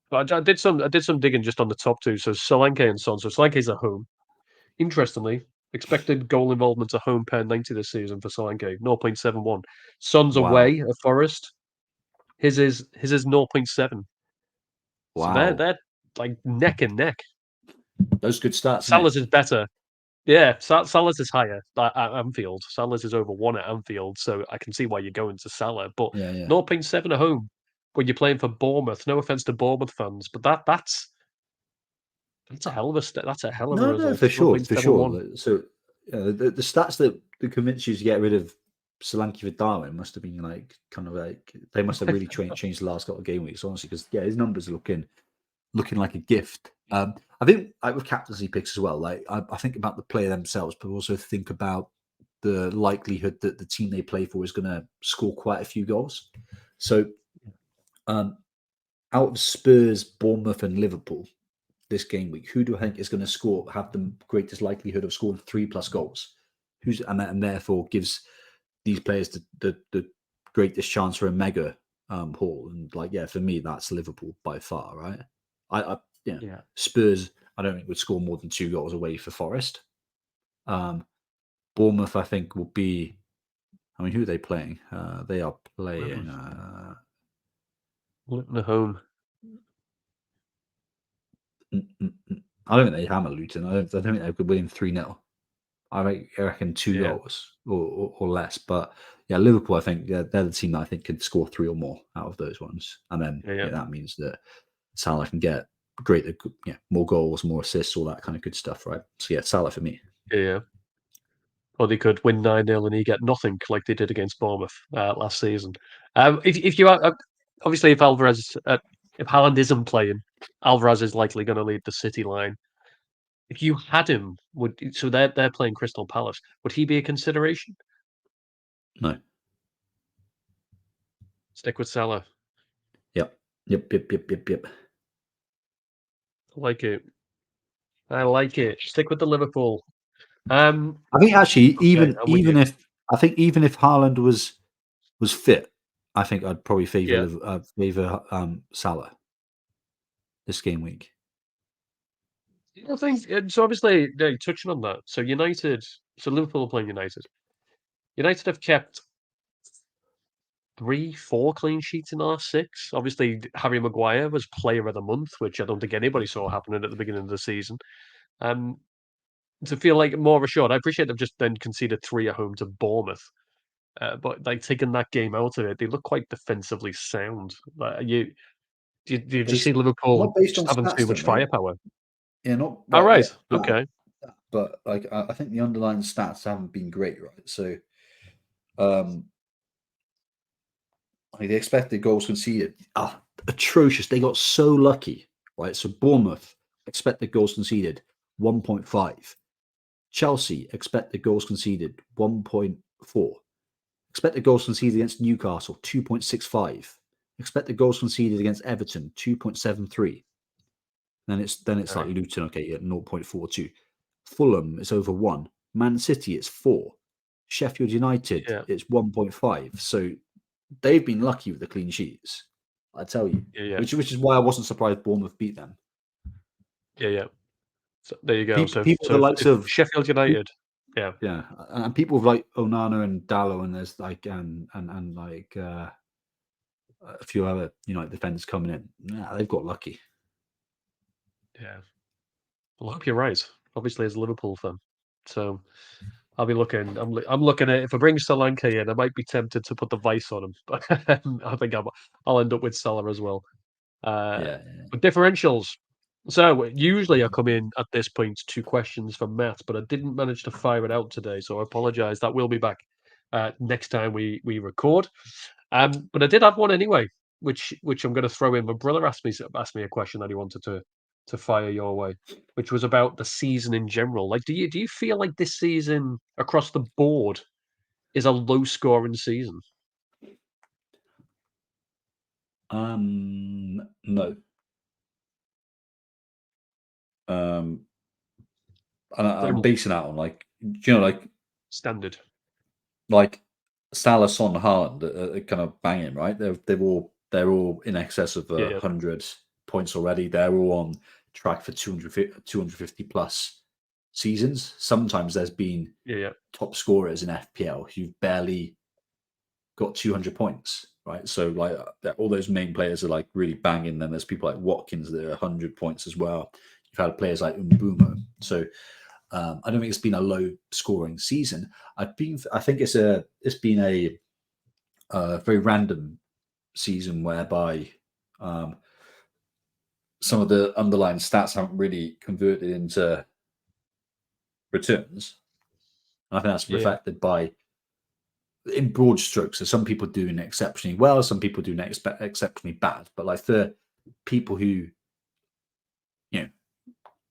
But I did some digging just on the top 2. So Solanke and Son. So Solanke's at home. Interestingly, expected goal involvement at home per 90 this season for Solanke, 0.71. Son's away at Forest. His is 0.7. So they're like neck and neck. Those good stats. Salah's is better. Yeah, Salah's is higher at Anfield. Salah's is over 1 at Anfield, so I can see why you're going to Salah. But 0.7 at home when you're playing for Bournemouth. No offense to Bournemouth fans, but that's a hell of a result. No, for sure. So the stats that convince you to get rid of Solanke for Darwin must have been they must have really changed the last couple of game weeks, honestly, because his numbers are looking like a gift. I think with captaincy picks as well, like I think about the player themselves, but also think about the likelihood that the team they play for is going to score quite a few goals. So out of Spurs, Bournemouth and Liverpool this game week, who do I think is going to have the greatest likelihood of scoring 3+ goals? And therefore gives these players the greatest chance for a mega haul. And for me, that's Liverpool by far, right? Spurs, I don't think would score more than 2 goals away for Forest. Bournemouth, I think, will be. I mean, who are they playing? They are playing Luton at home. I don't think they hammer Luton. I don't think they could win 3-0. I reckon 2 goals or less. But Liverpool, I think they're the team that I think could score 3 or more out of those ones, and then that means that Salah can get more goals, more assists, all that kind of good stuff, right? So Salah for me. Yeah. Or they could win 9-0 and he get nothing like they did against Bournemouth last season. If you obviously if Haaland isn't playing, Alvarez is likely going to lead the City line. If you had him, so they're playing Crystal Palace. Would he be a consideration? No. Stick with Salah. Yep. I like it. I like it. Stick with the Liverpool. I think actually, Okay, I'm with you. even if Haaland was fit, I think I'd probably Yeah. favor Salah this game week. I think so. Obviously, touching on that. So Liverpool are playing United. United have kept 4 clean sheets in the last 6. Obviously, Harry Maguire was Player of the Month, which I don't think anybody saw happening at the beginning of the season. Um, to feel like more assured, I appreciate they've just then conceded 3 at home to Bournemouth, but like taking that game out of it, they look quite defensively sound. Like, do you just see Based Liverpool not based on just having too stats, though, much mate. firepower? Yeah, not All well. right, Yeah, okay, but like I think the underlying stats haven't been great, right? So, um, like the expected goals conceded are atrocious. They got so lucky, right? So Bournemouth expected goals conceded 1.5. Chelsea expected goals conceded 1.4. Expected goals conceded against Newcastle 2.65. Expected goals conceded against Everton 2.73. Then it's like okay, Luton, okay, at 0.42. Fulham is over 1. Man City it's 4. Sheffield United yeah, it's 1.5. So they've been lucky with the clean sheets, I tell you. yeah, yeah, Which is why I wasn't surprised Bournemouth beat them. yeah, yeah. So there you go. People, So, people the likes if of Sheffield United, yeah, yeah, and people with like Onana and Dallo, and there's like and like a few other United defenders coming in. Yeah, they've got lucky. yeah. Well, I hope you're right. Obviously, as a Liverpool fan, so I'll be looking. I'm looking at if I bring Solanke in, I might be tempted to put the vice on him, but I think I'll end up with Salah as well. Uh, Yeah, but differentials. So usually I come in at this point 2 questions from Matt, but I didn't manage to fire it out today, so I apologise. That will be back next time we record. But I did have one anyway, which I'm going to throw in. My brother asked me a question that he wanted to fire your way, which was about the season in general. Like, do you feel like this season across the board is a low scoring season? no. Um, and I'm Very basing that on like you know standard. like Salah, Son, Haaland are kind of banging, right? They're all in excess of Yeah, yeah, 100 points already. They're all on track for 250 plus seasons. Sometimes there's been yeah, yeah, top scorers in FPL who've barely got 200 points, right? So like all those main players are like really banging. Then there's people like Watkins that are 100 points as well. You've had players like Umbumo. So I don't think it's been a low scoring season. I think it's been a very random season whereby um, some of the underlying stats haven't really converted into returns. And I think that's yeah, yeah, reflected by in broad strokes. So some people doing exceptionally well, some people doing exceptionally bad. But like for people who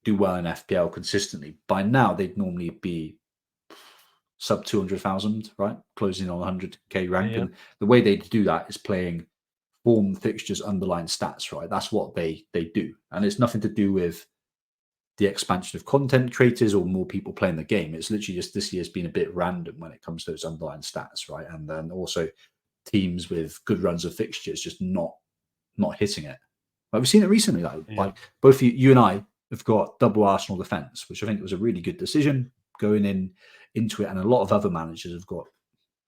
do well in FPL consistently, by now they'd normally be sub 200,000, right? Closing on 100k rank. yeah, And the way they do that is playing form fixtures, underlying stats, right? That's what they do. And it's nothing to do with the expansion of content creators or more people playing the game. It's literally just this year's been a bit random when it comes to those underlying stats, right? And then also teams with good runs of fixtures just not hitting it. Like we've seen it recently, yeah, like both you and I have got double Arsenal defense, which I think was a really good decision going into it. And a lot of other managers have got,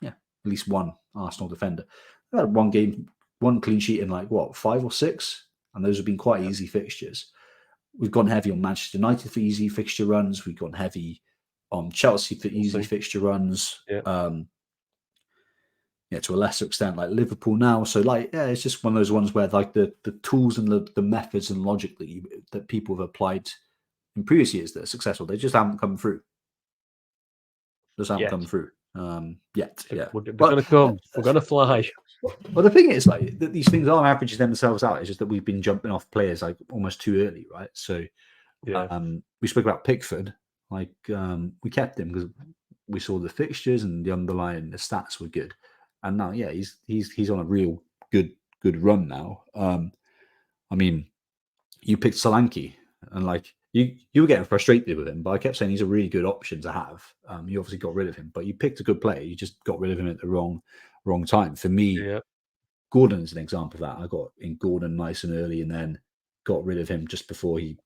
yeah, at least one Arsenal defender. They had one game, one clean sheet in like what 5 or 6, and those have been quite yeah. easy fixtures. We've gone heavy on Manchester United for easy fixture runs. We've gone heavy on Chelsea for We'll easy see. fixture runs. Yeah, Yeah, to a lesser extent, like Liverpool now. So, like, yeah, it's just one of those ones where, like, the tools and the methods and logic that people have applied in previous years that are successful, they just haven't come through. Just haven't yeah. come through yet. Yeah, They're but gonna come. We're gonna fly. well, the thing is, like, that these things are averaging themselves out. It's just that we've been jumping off players like almost too early, right? So, Yeah, we spoke about Pickford. Like, we kept him because we saw the fixtures and the underlying the stats were good. And now, yeah, he's on a real good run now. I mean, you picked Solanke, and like you were getting frustrated with him, but I kept saying he's a really good option to have. You obviously got rid of him, but you picked a good player. You just got rid of him at the wrong time. For me, Yeah, Gordon is an example of that. I got in Gordon nice and early, and then got rid of him just before he,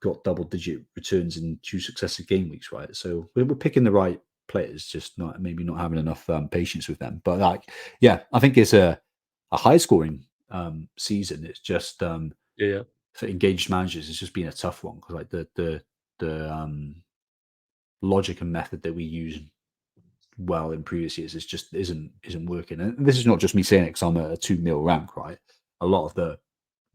got double-digit returns in 2 successive game weeks. Right, so we're picking the right players, just not having enough patience with them. But like, yeah, I think it's a high-scoring season. It's just yeah, for engaged managers, it's just been a tough one because like the logic and method that we use well in previous years is just isn't working. And this is not just me saying it because I'm a 2 mil rank, right? A lot of the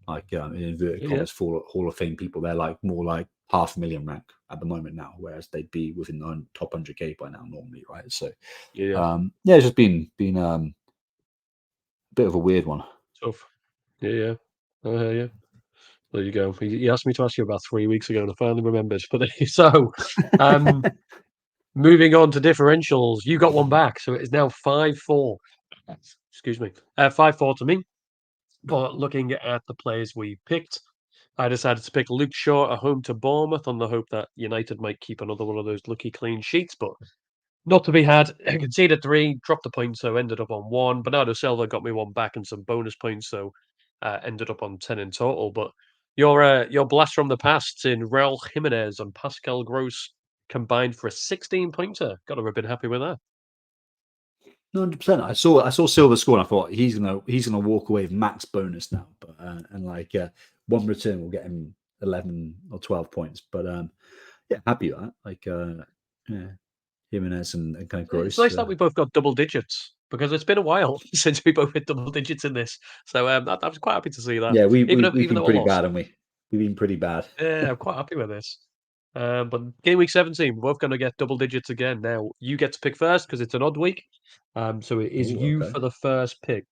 like in inverted yeah, commas Hall of Fame people, they're like more like 500,000 rank at the moment now, whereas they'd be within the top 100k by now normally, right? So yeah. yeah, it's just been a bit of a weird one. Tough. Yeah, yeah. I hear you. There you go. He asked me to ask you about 3 weeks ago, and I finally remembered. But so, um, moving on to differentials, you got one back, so it is now 5-4. Excuse me, 5-4 to me. But looking at the players we picked, I decided to pick Luke Shaw at home to Bournemouth on the hope that United might keep another one of those lucky clean sheets, but not to be had. I conceded 3, dropped the point, so ended up on 1. Bernardo Silva got me 1 back and some bonus points, so ended up on 10 in total. But your blast from the past in Raul Jimenez and Pascal Gross combined for a 16-pointer. Got to have been happy with that. 100%. I saw Silver score and I thought he's gonna walk away with max bonus now, but and like one return will get him 11 or 12 points. But yeah, happy with that. Like yeah, Jimenez and kind of It's Gross. nice that we both got double digits because it's been a while since we both hit double digits in this. So I was quite happy to see that, Yeah, we've even been though I pretty lost. bad, haven't we? We've been pretty bad. Yeah, I'm quite happy with this. But game week 17, we're both going to get double digits again. Now, you get to pick first because it's an odd week. So it is Oh, you okay. for the first pick.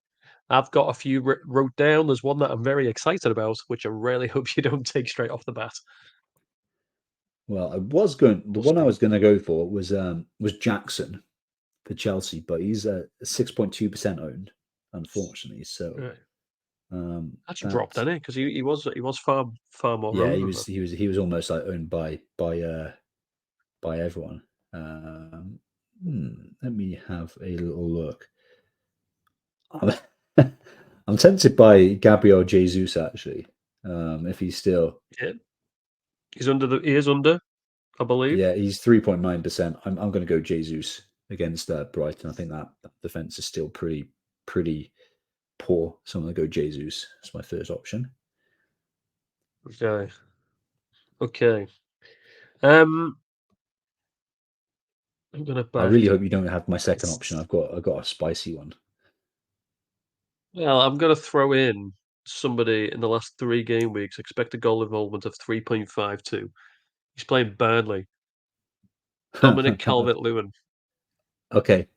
I've got a few wrote down. There's one that I'm very excited about, which I really hope you don't take straight off the bat. Well, the We'll one I see. was going to go for was Jackson for Chelsea, but he's 6.2% owned, unfortunately. So Right. Actually dropped, that didn't it? Because he was far more yeah, owned he than that. was he was almost like owned by everyone. Let me have a little look. I'm, I'm tempted by Gabriel Jesus actually. If he's still, Yeah, he is under, I believe. yeah, he's 3.9%. I'm going to go Jesus against Brighton. I think that defense is still pretty poor. So I'm going to go Jesus. That's my first option. Okay. Okay. Um, I'm gonna I really back. hope you don't have my second option. I've got a spicy one. Well, I'm gonna throw in somebody in the last 3 game weeks, expected goal involvement of 3.52. He's playing Burnley. Dominic Calvert-Lewin. Okay,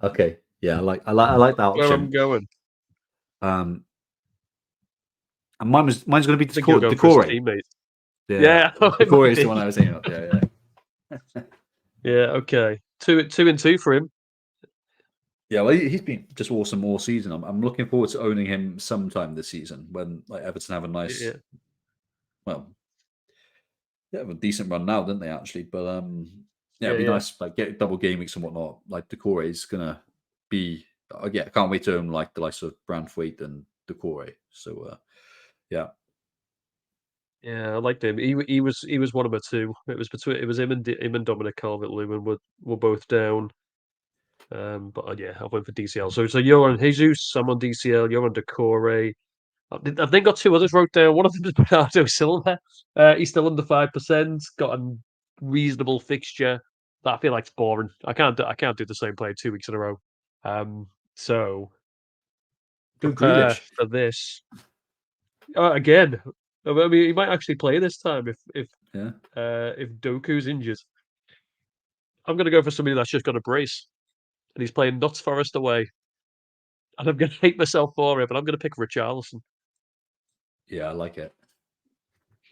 okay, yeah, I like that Where I'm option. going. Um, and mine's going to be I think you're going for his Decore. teammate. Yeah, Yeah, it Decore might is the be. one I was thinking of. Yeah, yeah. Yeah, okay. Two and two for him. Yeah, well, he's been just awesome all season. I'm looking forward to owning him sometime this season when like Everton have a nice, Yeah, well, they have a decent run now, didn't they? Actually, but yeah, yeah, it'd be yeah. nice like get double game weeks and whatnot. Like Decore is gonna be, yeah, I can't wait to own like the likes of Brandthwaite and Decore. So yeah, Yeah, I liked him. He was one of my two. It was him and Dominic Calvert-Lewin were both down. But yeah, I went for DCL. So you're on Jesus, I'm on DCL. You're on Decore. I've then got two others wrote down. One of them is Bernardo Silva. He's still under 5%. Got a reasonable fixture. But I feel like it's boring. I can't do the same play 2 weeks in a row. So go Grealish. for this again. I mean, he might actually play this time Yeah, if Doku's injured. I'm going to go for somebody that's just got a brace and he's playing Notts Forest away. And I'm going to hate myself for it, but I'm going to pick Richarlison. yeah, I like it.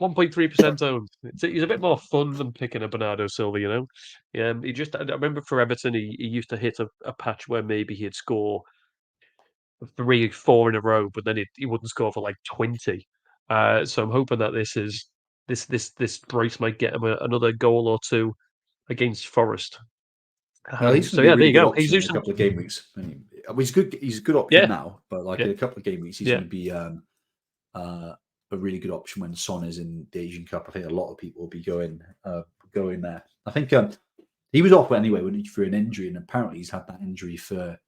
1.3% owned. He's a bit more fun than picking a Bernardo Silva, you know. I remember for Everton, he used to hit a patch where maybe he'd score 3, 4 in a row, but then he wouldn't score for like 20. So I'm hoping that this brace might get him another goal or two against Forest. He's going So to be a yeah, there really you good go. option in a Jesus, couple of game weeks. I mean, he's good. He's a good option yeah, now, but like yeah, in a couple of game weeks, he's yeah. going to be a really good option when Son is in the Asian Cup. I think a lot of people will be going there. I think he was off anyway when he for an injury, and apparently he's had that injury for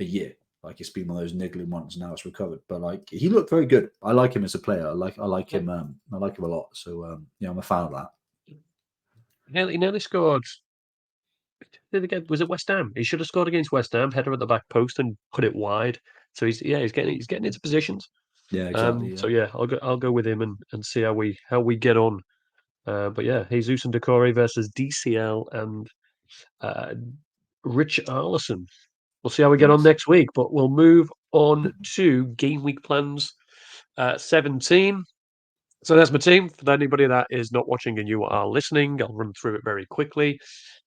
a year. Like it's been one of those niggling ones. Now it's recovered, but like he looked very good. I like him as a player. I like him. I like him a lot. So yeah, I'm a fan of that. He nearly scored. Did they get? Was it West Ham? He should have scored against West Ham. Header at the back post and put it wide. So he's getting into positions. Yeah, exactly. So Yeah. yeah, I'll go with him and see how we get on. But yeah, Jesus and Decore versus DCL and uh, Rich Arlison. We'll see how we get on Nice. next week. But we'll move on to game week plans 17. So there's my team. For anybody that is not watching and you are listening, I'll run through it very quickly.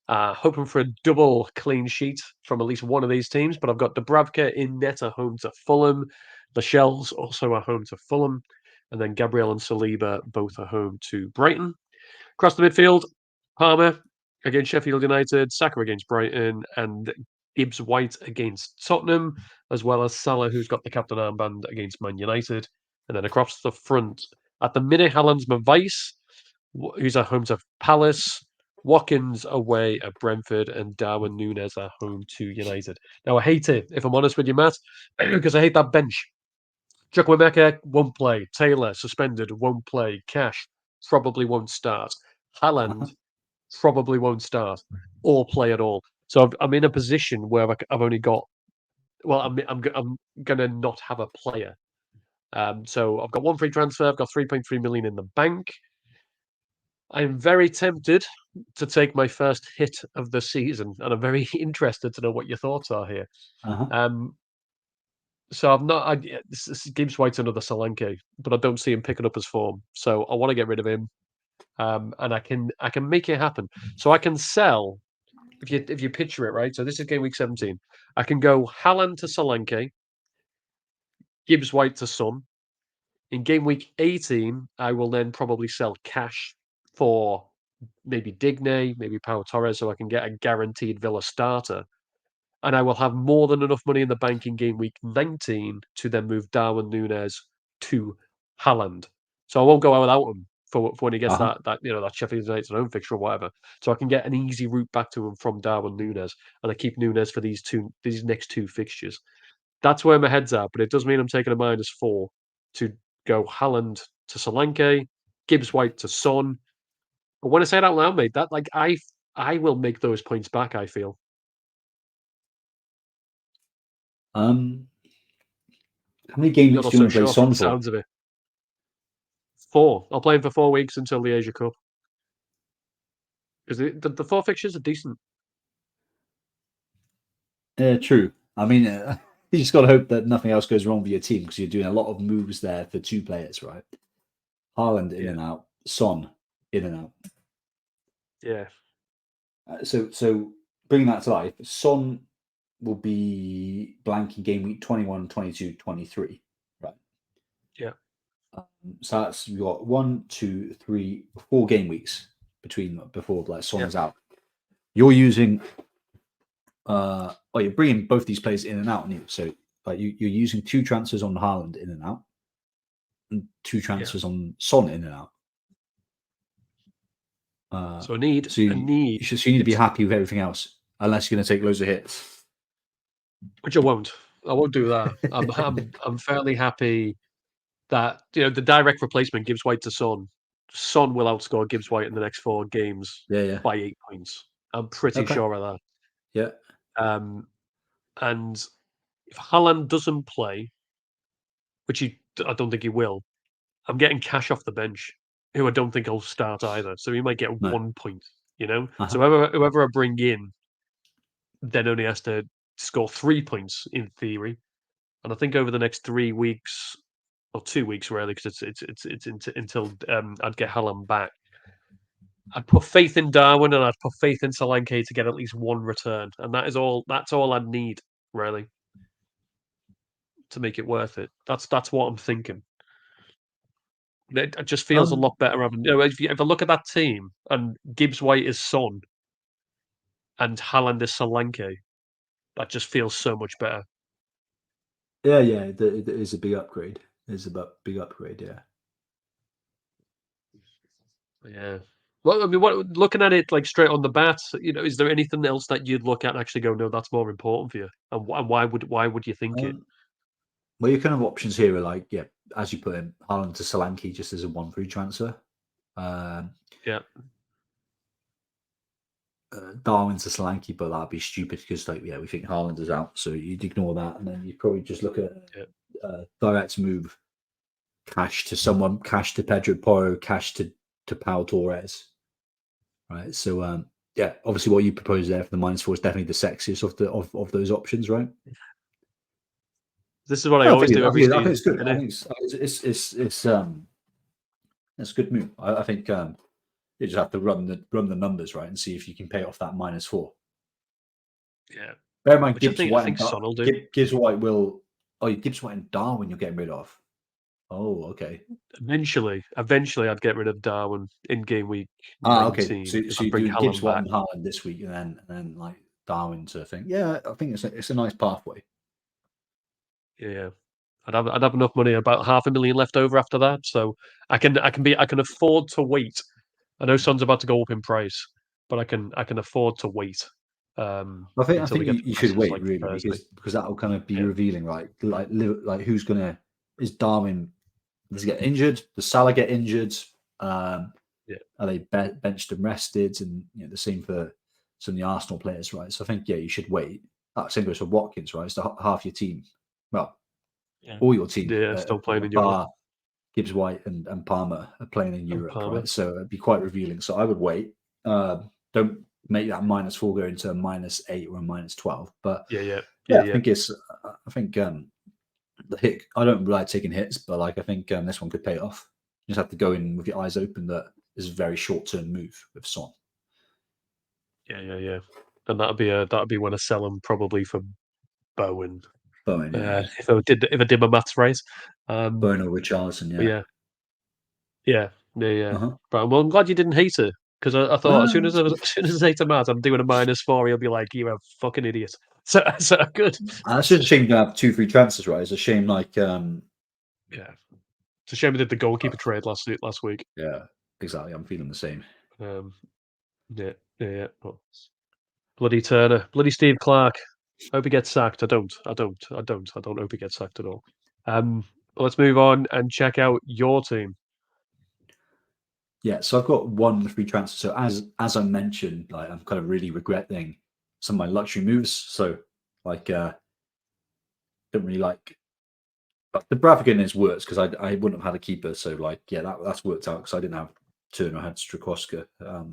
Hoping for a double clean sheet from at least one of these teams, but I've got Dubravka in net at home to Fulham. The Shells also are home to Fulham. And then Gabriel and Saliba both are home to Brighton. Across the midfield, Palmer against Sheffield United, Saka against Brighton, and Gibbs White against Tottenham, as well as Salah, who's got the captain armband against Man United. And then across the front, at the minute, Haaland's my vice, who's at home to Palace. Watkins away at Brentford, and Darwin Núñez at home to United. Now, I hate it, if I'm honest with you, Matt, because I hate that bench. Chukwuemeka won't play. Taylor suspended, won't play. Cash probably won't start. Uh-huh. Haaland probably won't start or play at all. So I'm in a position where I've only got. Well, I'm gonna not have a player. So I've got one free transfer. I've got 3.3 million in the bank. I'm very tempted to take my first hit of the season, and I'm very interested to know what your thoughts are here. Uh-huh. Um, so I've not. This Gibbs White's another Solanke, but I don't see him picking up his form. So I want to get rid of him, and I can make it happen. So I can sell if you picture it right. So this is game week 17. I can go Haaland to Solanke, Gibbs White to Son. In game week 18, I will then probably sell cash for maybe Digne, maybe Pau Torres, so I can get a guaranteed Villa starter. And I will have more than enough money in the bank in game week 19 to then move Darwin Núñez to Haaland. So I won't go out without him for when he gets Uh-huh. that Sheffield United home fixture or whatever. So I can get an easy route back to him from Darwin Núñez, and I keep Núñez for these next two fixtures. That's where my head's at, but it does mean I'm taking a -4 to go Haaland to Solanke, Gibbs White to Son. But when I say it out loud, mate, that I will make those points back, I feel. Um, how many game You're weeks not do you so want to play sure from Son the for? sounds of it. 4. I'll play him for 4 weeks until the Asia Cup. Because the four fixtures are decent. Yeah, true. I mean, you just got to hope that nothing else goes wrong with your team because you're doing a lot of moves there for two players, right? Haaland in Yeah. and out, Son in and out. Yeah. So bringing that to life, Son will be blank in game week 21, 22, 23, right? Yeah. So that's we got 1, 2, 3, 4 game weeks before like Son Yeah. is out. You're using you're bringing both these players in and out, aren't you? So like you're using two transfers on Haaland in and out, and two Yeah. transfers on Son in and out. So I need So I you, need you need to be happy with everything else, unless you're going to take loads of hits. which I won't. I won't do that. I'm fairly happy that the direct replacement Gibbs White to Son. Son will outscore Gibbs White in the next 4 games Yeah, yeah. by 8 points. I'm pretty Okay. sure of Yeah. that. And if Haaland doesn't play, which I don't think he will, I'm getting cash off the bench, who I don't think he'll start either. So he might get No. 1 point. So Uh-huh. whoever I bring in then only has to score 3 points in theory. And I think over the next 3 weeks or 2 weeks really, because until I'd get Haaland back. I'd put faith in Darwin and I'd put faith in Solanke to get at least one return, and that is all. That's all I'd need really. to make it worth it. That's what I'm thinking. It just feels a Um, lot better having. If I look at that team and Gibbs White is Son and Haaland is Solanke, that just feels so much better. yeah, it is a big upgrade. It's a big upgrade. Yeah. Yeah. Well, I mean, looking at it like straight on the bat, is there anything else that you'd look at and actually go, no, that's more important for you, and why would you think it? Um, well, your kind of options here are like, yeah, as you put in, Haaland to Solanke just as a 1 free transfer. Um, Yeah, Darwin to Solanke, but that'd be stupid because, like, yeah, we think Haaland is out, so you'd ignore that, and then you'd probably just look at yeah, direct move, cash to someone, cash to Pedro Porro, cash to Pau Torres, right? So, yeah, obviously, what you propose there for the -4 is definitely the sexiest of those options, right? this is what I I always think do every I think season. it's good. I Innit? think it's a good move. I think you just have to run the numbers right and see if you can pay off that -4. Yeah, Bear in mind, which I think Son will do. Gibbs White will. Oh, Gibbs White and Darwin you're getting rid of. Oh, okay. Eventually, I'd get rid of Darwin in game week Okay. 19 So, because so I'd you're bring doing Gibbs Haaland White back. and Haaland this week, and then like Darwin sort of thing. Yeah, I think it's a nice pathway. Yeah, I'd have enough money, about 500,000 left over after that, so I can afford to wait. I know Son's about to go up in price, but I can afford to wait I until we think get to you should prices wait like really Thursday. because that will kind of be Yeah, revealing, right? Like who's gonna is Darwin does he get injured? Does Salah get injured? Um, yeah, are they benched and rested? And the same for some of the Arsenal players, right? So I think you should wait. That same goes for Watkins, right? So half your team, well, yeah, all your team, yeah. Still playing in Europe. bar Gibbs White and Palmer are playing in And Europe, Palmer. right? So it'd be quite revealing. So I would wait. Don't make that -4 go into a -8 or a -12. But Yeah, yeah, yeah, yeah, yeah, I think the hit. I don't really like taking hits, but like I think this one could pay off. You just have to go in with your eyes open. That is a very short term move with Son. yeah, yeah, yeah. And that'd be when I sell him probably for Bowen. Bowen, yeah, If I did my maths right. Um, Bowen or Richarlison, but yeah. yeah, yeah, yeah, yeah. Uh-huh. But well, I'm glad you didn't hate it because I thought as soon as That's good. as soon as I say to Matt, I'm doing a -4, he'll be like, "You're a fucking idiot." So good. It's just a shame to have 2 free transfers, right? It's a shame, like, Yeah, it's a shame we did the goalkeeper trade last week. yeah, exactly. I'm feeling the same. Um, yeah, yeah, yeah. But bloody Turner, bloody Steve Clark. Hope he gets sacked. I don't hope he gets sacked at all. Let's move on and check out your team. Yeah, so I've got 1 free transfer. So as I mentioned, like I'm kind of really regretting some of my luxury moves. So like don't really like but the Bravigan is worse because I wouldn't have had a keeper. So like yeah, that's worked out because I didn't have Turner, I had Strakowska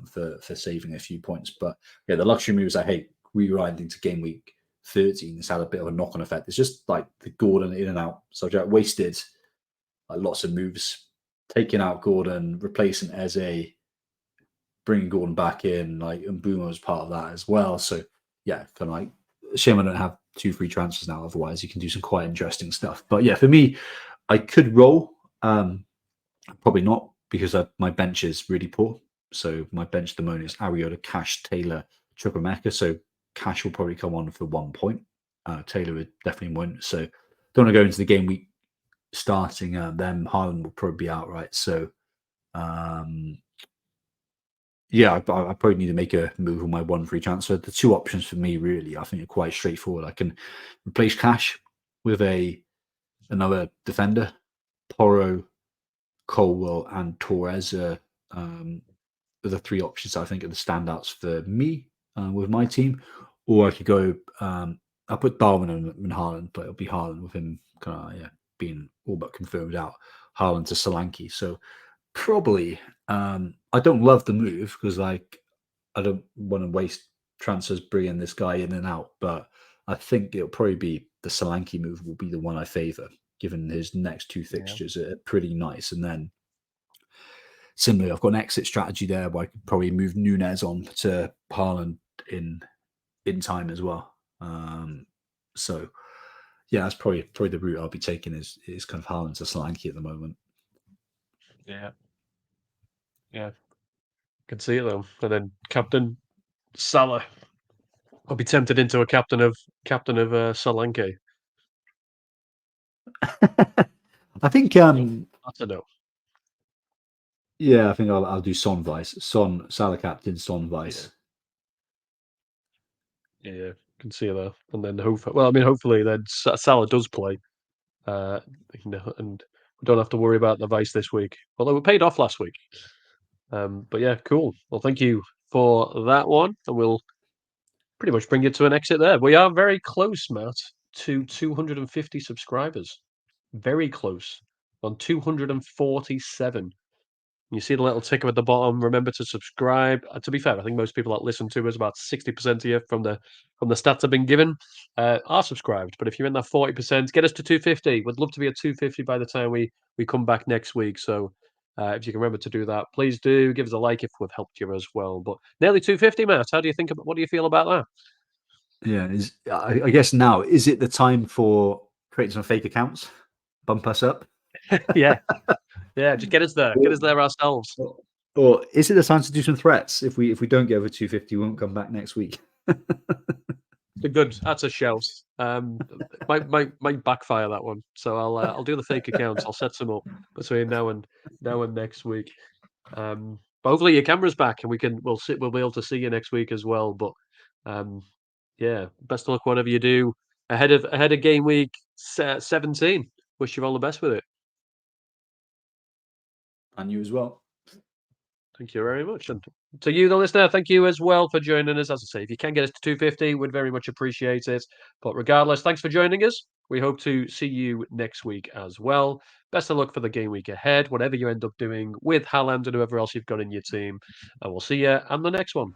for saving a few points. But yeah, the luxury moves I hate rewinding to game week 13 has had a bit of a knock-on effect. It's just like the Gordon in and out. So I wasted like lots of moves, taking out Gordon, replacing Eze, bringing Gordon back in, like Mbuma was part of that as well. So yeah, kind of like shame I don't have 2 free transfers now. Otherwise, you can do some quite interesting stuff. But yeah, for me, I could roll. Probably not because my bench is really poor. So my bench at the moment is Ariota, Cash, Taylor, Chukwemeka. So Cash will probably come on for 1 point. Taylor definitely won't. So don't want to go into the game week starting them. Haaland will probably be out, right? So yeah, I probably need to make a move on my 1 free transfer. The 2 options for me, really, I think are quite straightforward. I can replace Cash with another defender. Porro, Colwell, and Torres are the 3 options I think are the standouts for me with my team. Or I could go, I'll put Darwin and Haaland, but it'll be Haaland with him kind of being all but confirmed out. Haaland to Solanke. So probably I don't love the move because like I don't want to waste transfers bringing this guy in and out, but I think it'll probably be the Solanke move will be the one I favour, given his next 2 Yeah, fixtures are pretty nice. And then similarly, I've got an exit strategy there where I could probably move Nunez on to Haaland in time as well. So Yeah, that's probably the route I'll be taking is kind of Haaland to Solanke at the moment. Yeah, yeah, can see it though. And then captain Salah. I'll be tempted into a captain of Solanke. I think I don't know. yeah, I think I'll do Son vice. Son Salah captain, Son Yeah, vice. yeah, can see it there. And then hopefully then Salah does play. Uh, and we don't have to worry about the vice this week. Although we paid off last week. But yeah, cool. Well, thank you for that one, and we'll pretty much bring it to an exit there. We are very close, Matt, to 250 subscribers. Very close. On 247. You see the little ticker at the bottom. Remember to subscribe. To be fair, I think most people that listen to us, about 60% of you from the stats I've been given, are subscribed. But if you're in that 40%, get us to 250. We'd love to be at 250 by the time we come back next week. So if you can remember to do that, please do give us a like if we've helped you as well. But nearly 250, Matt. How do you think? What do you feel about Yeah, I guess now is it the time for creating some fake accounts, bump us up, that? Yeah, yeah. Just get us there. Get us or, there ourselves. or is it the time to do some threats? If we don't get over 250, we won't come back next week. Good. That's a shout. Might backfire that one. So I'll do the fake accounts. I'll set some up between now and next week. But hopefully your camera's back and we'll be able to see you next week as well. But um, yeah, best of luck whatever you do ahead of game week 17. Wish you all the best with it. And you as well. Thank you very much. And to you, the listener, thank you as well for joining us. As I say, if you can get us to 250, we'd very much appreciate it. But regardless, thanks for joining us. We hope to see you next week as well. Best of luck for the game week ahead, whatever you end up doing with Haaland and whoever else you've got in your team. And we'll see you on the next one.